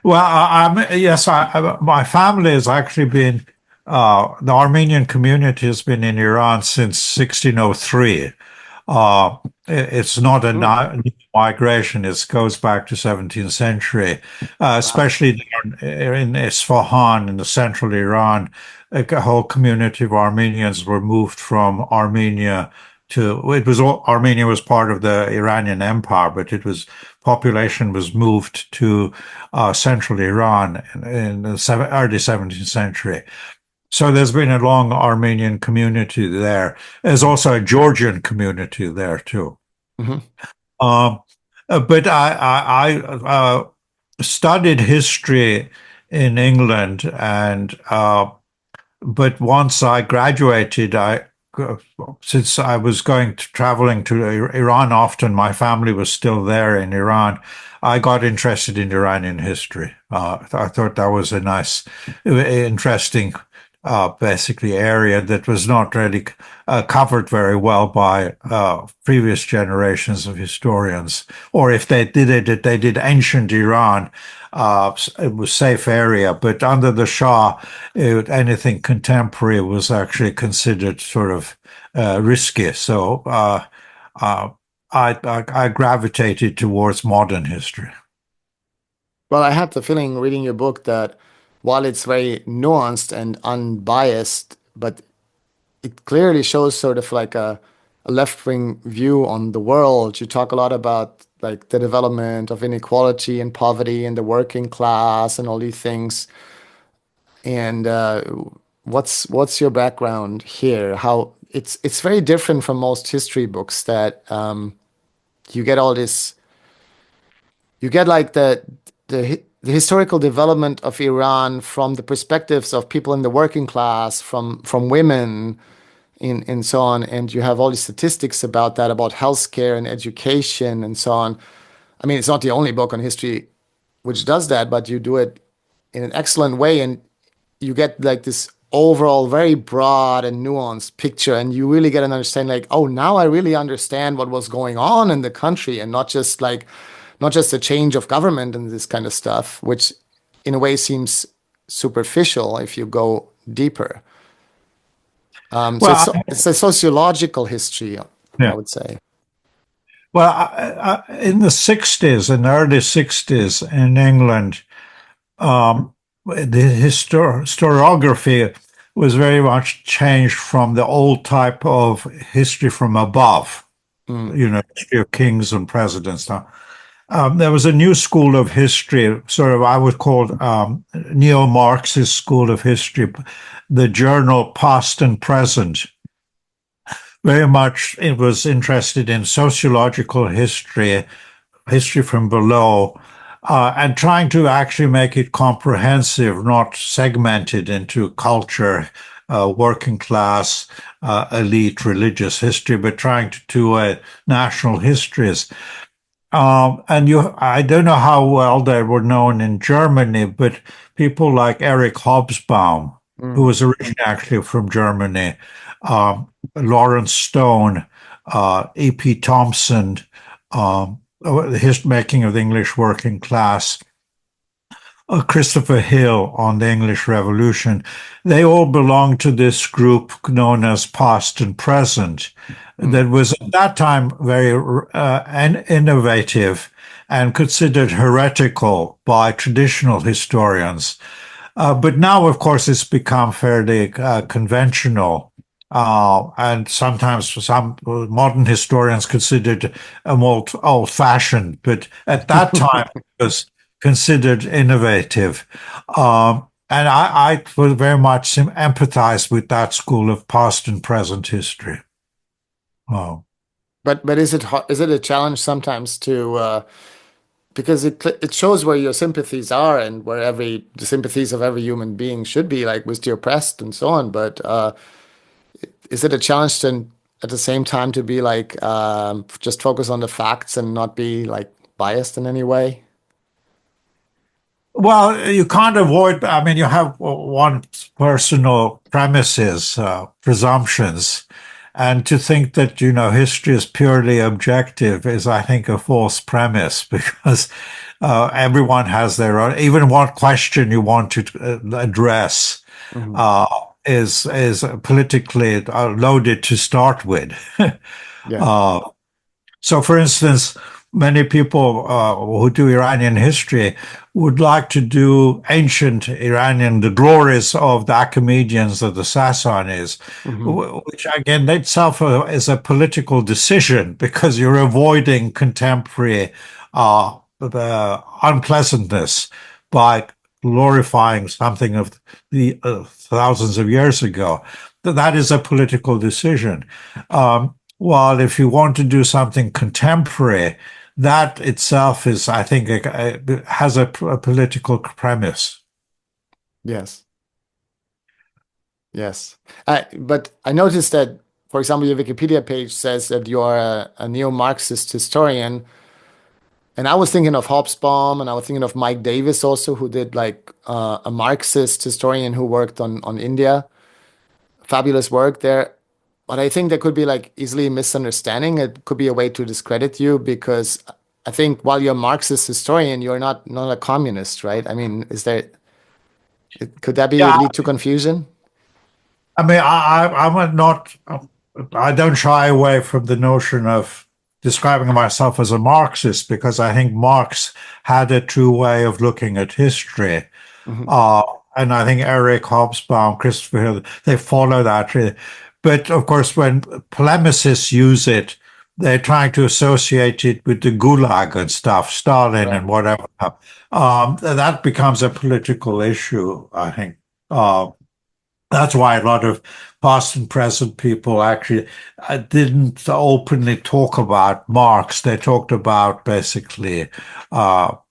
well, yes, my family has actually been the Armenian community has been in Iran since 1603. It's not a new migration; it goes back to 17th century, especially in Isfahan in the central Iran. A whole community of Armenians were moved from Armenia to, Armenia was part of the Iranian Empire, but population was moved to central Iran in the early 17th century. So there's been a long Armenian community there. There's also a Georgian community there too. Mm-hmm. But I studied history in England, and But once I graduated, since I was traveling to Iran often, my family was still there in Iran. I got interested in Iranian history. I thought that was a nice, interesting, basically area that was not really covered very well by previous generations of historians. Or if they did it, they did ancient Iran. It was safe area, but under the Shah, anything contemporary was actually considered sort of risky. So uh, I gravitated towards modern history. Well, I had the feeling reading your book that while it's very nuanced and unbiased, but it clearly shows sort of like a left-wing view on the world. You talk a lot about like the development of inequality and poverty and the working class and all these things. And what's your background here? How it's very different from most history books that you get all this, you get like the historical development of Iran from the perspectives of people in the working class, from women, and so on. And you have all these statistics about that, about healthcare and education and so on. I mean, it's not the only book on history which does that, but you do it in an excellent way. And you get like this overall very broad and nuanced picture. And you really get an understanding like, oh, now I really understand what was going on in the country and not just a change of government and this kind of stuff, which in a way seems superficial if you go deeper. So Well, it's a sociological history, I yeah. would say. Well, in the 60s, in the early 60s in England, the historiography was very much changed from the old type of history from above, Mm, history of kings and presidents. Now, there was a new school of history, sort of, I would call neo-Marxist school of history, the journal Past and Present. Very much it was interested in sociological history, history from below, and trying to actually make it comprehensive, not segmented into culture, working class, elite, religious history, but trying to do national histories. I don't know how well they were known in Germany, but people like Eric Hobsbawm, who mm, was originally actually from Germany, Lawrence Stone, E.P. Thompson, his making of the English working class, Christopher Hill on the English Revolution, they all belong to this group known as Past and Present mm. that was at that time very innovative and considered heretical by traditional historians. But now, of course, it's become fairly conventional. And sometimes some modern historians considered it more old-fashioned, but at that time it was considered innovative. And I would very much empathize with that school of past and present history. Oh. But is it a challenge sometimes to because it shows where your sympathies are and where the sympathies of every human being should be, like with the oppressed and so on. But is it a challenge to at the same time to be like just focus on the facts and not be like biased in any way? Well, you can't avoid, I mean, you have one's personal premises, presumptions, and to think that, history is purely objective is, I think, a false premise because everyone has their own, even one question you want to address Hmm. uh, is politically loaded to start with. Yeah. uh, so, for instance, many people who do Iranian history would like to do ancient Iranian, the glories of the Achaemenians or the Sassanids, Hmm. which again itself is a political decision because you're avoiding contemporary unpleasantness by glorifying something of the thousands of years ago. That is a political decision. While if you want to do something contemporary, that itself is, I think, has a political premise. Yes. Yes. But I noticed that, for example, your Wikipedia page says that you are a neo-Marxist historian. And I was thinking of Hobsbawm, and I was thinking of Mike Davis also, who did like a Marxist historian who worked on India. Fabulous work there. But I think there could be like easily misunderstanding. It could be a way to discredit you because I think while you're a Marxist historian, you're not a communist, right? I mean, could that be Yeah, lead to confusion? I mean, I'm not, I don't shy away from the notion of describing myself as a Marxist because I think Marx had a true way of looking at history. Hmm. Uh, and I think Eric Hobsbawm, Christopher Hill, they follow that. But of course, when polemicists use it, they're trying to associate it with the Gulag and stuff, Stalin Right. and whatever. That becomes a political issue, I think. That's why a lot of past and present people actually didn't openly talk about Marx. They talked about basically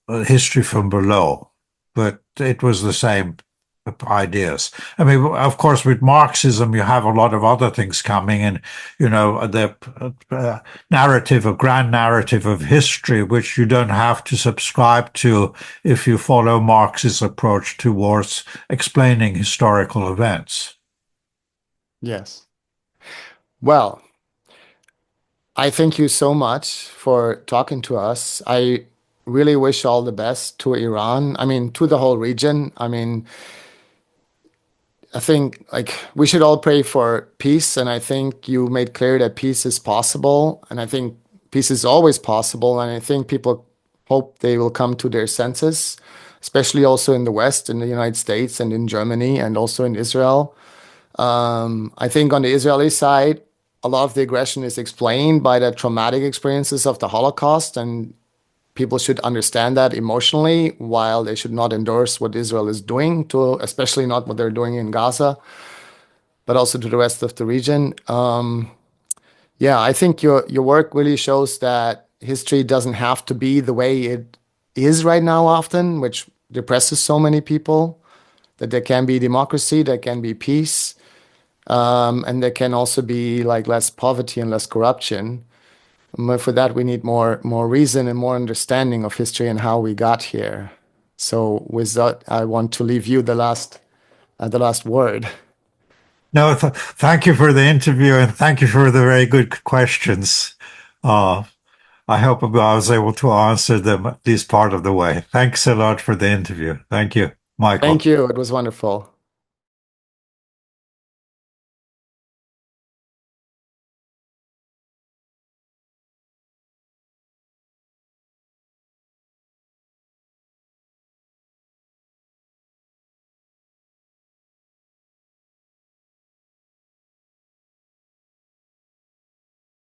history from below, but it was the same ideas. I mean, of course, with Marxism, you have a lot of other things coming in, the narrative, a grand narrative of history, which you don't have to subscribe to if you follow Marx's approach towards explaining historical events. Yes. Well, I thank you so much for talking to us. I really wish all the best to Iran. I mean, to the whole region. I mean, I think like we should all pray for peace, and I think you made clear that peace is possible, and I think peace is always possible, and I think people hope they will come to their senses, especially also in the West, in the United States, and in Germany, and also in Israel. I think on the Israeli side, a lot of the aggression is explained by the traumatic experiences of the Holocaust, and people should understand that emotionally, while they should not endorse what Israel is doing to, especially not what they're doing in Gaza, but also to the rest of the region. Yeah, I think your work really shows that history doesn't have to be the way it is right now, often, which depresses so many people. That there can be democracy, there can be peace, and there can also be like less poverty and less corruption. But for that, we need more reason and more understanding of history and how we got here. So with that, I want to leave you the last word. No, thank you for the interview and thank you for the very good questions. Uh, I hope I was able to answer them at least part of the way. Thanks a lot for the interview. Thank you, Thank Michael. you. It was wonderful.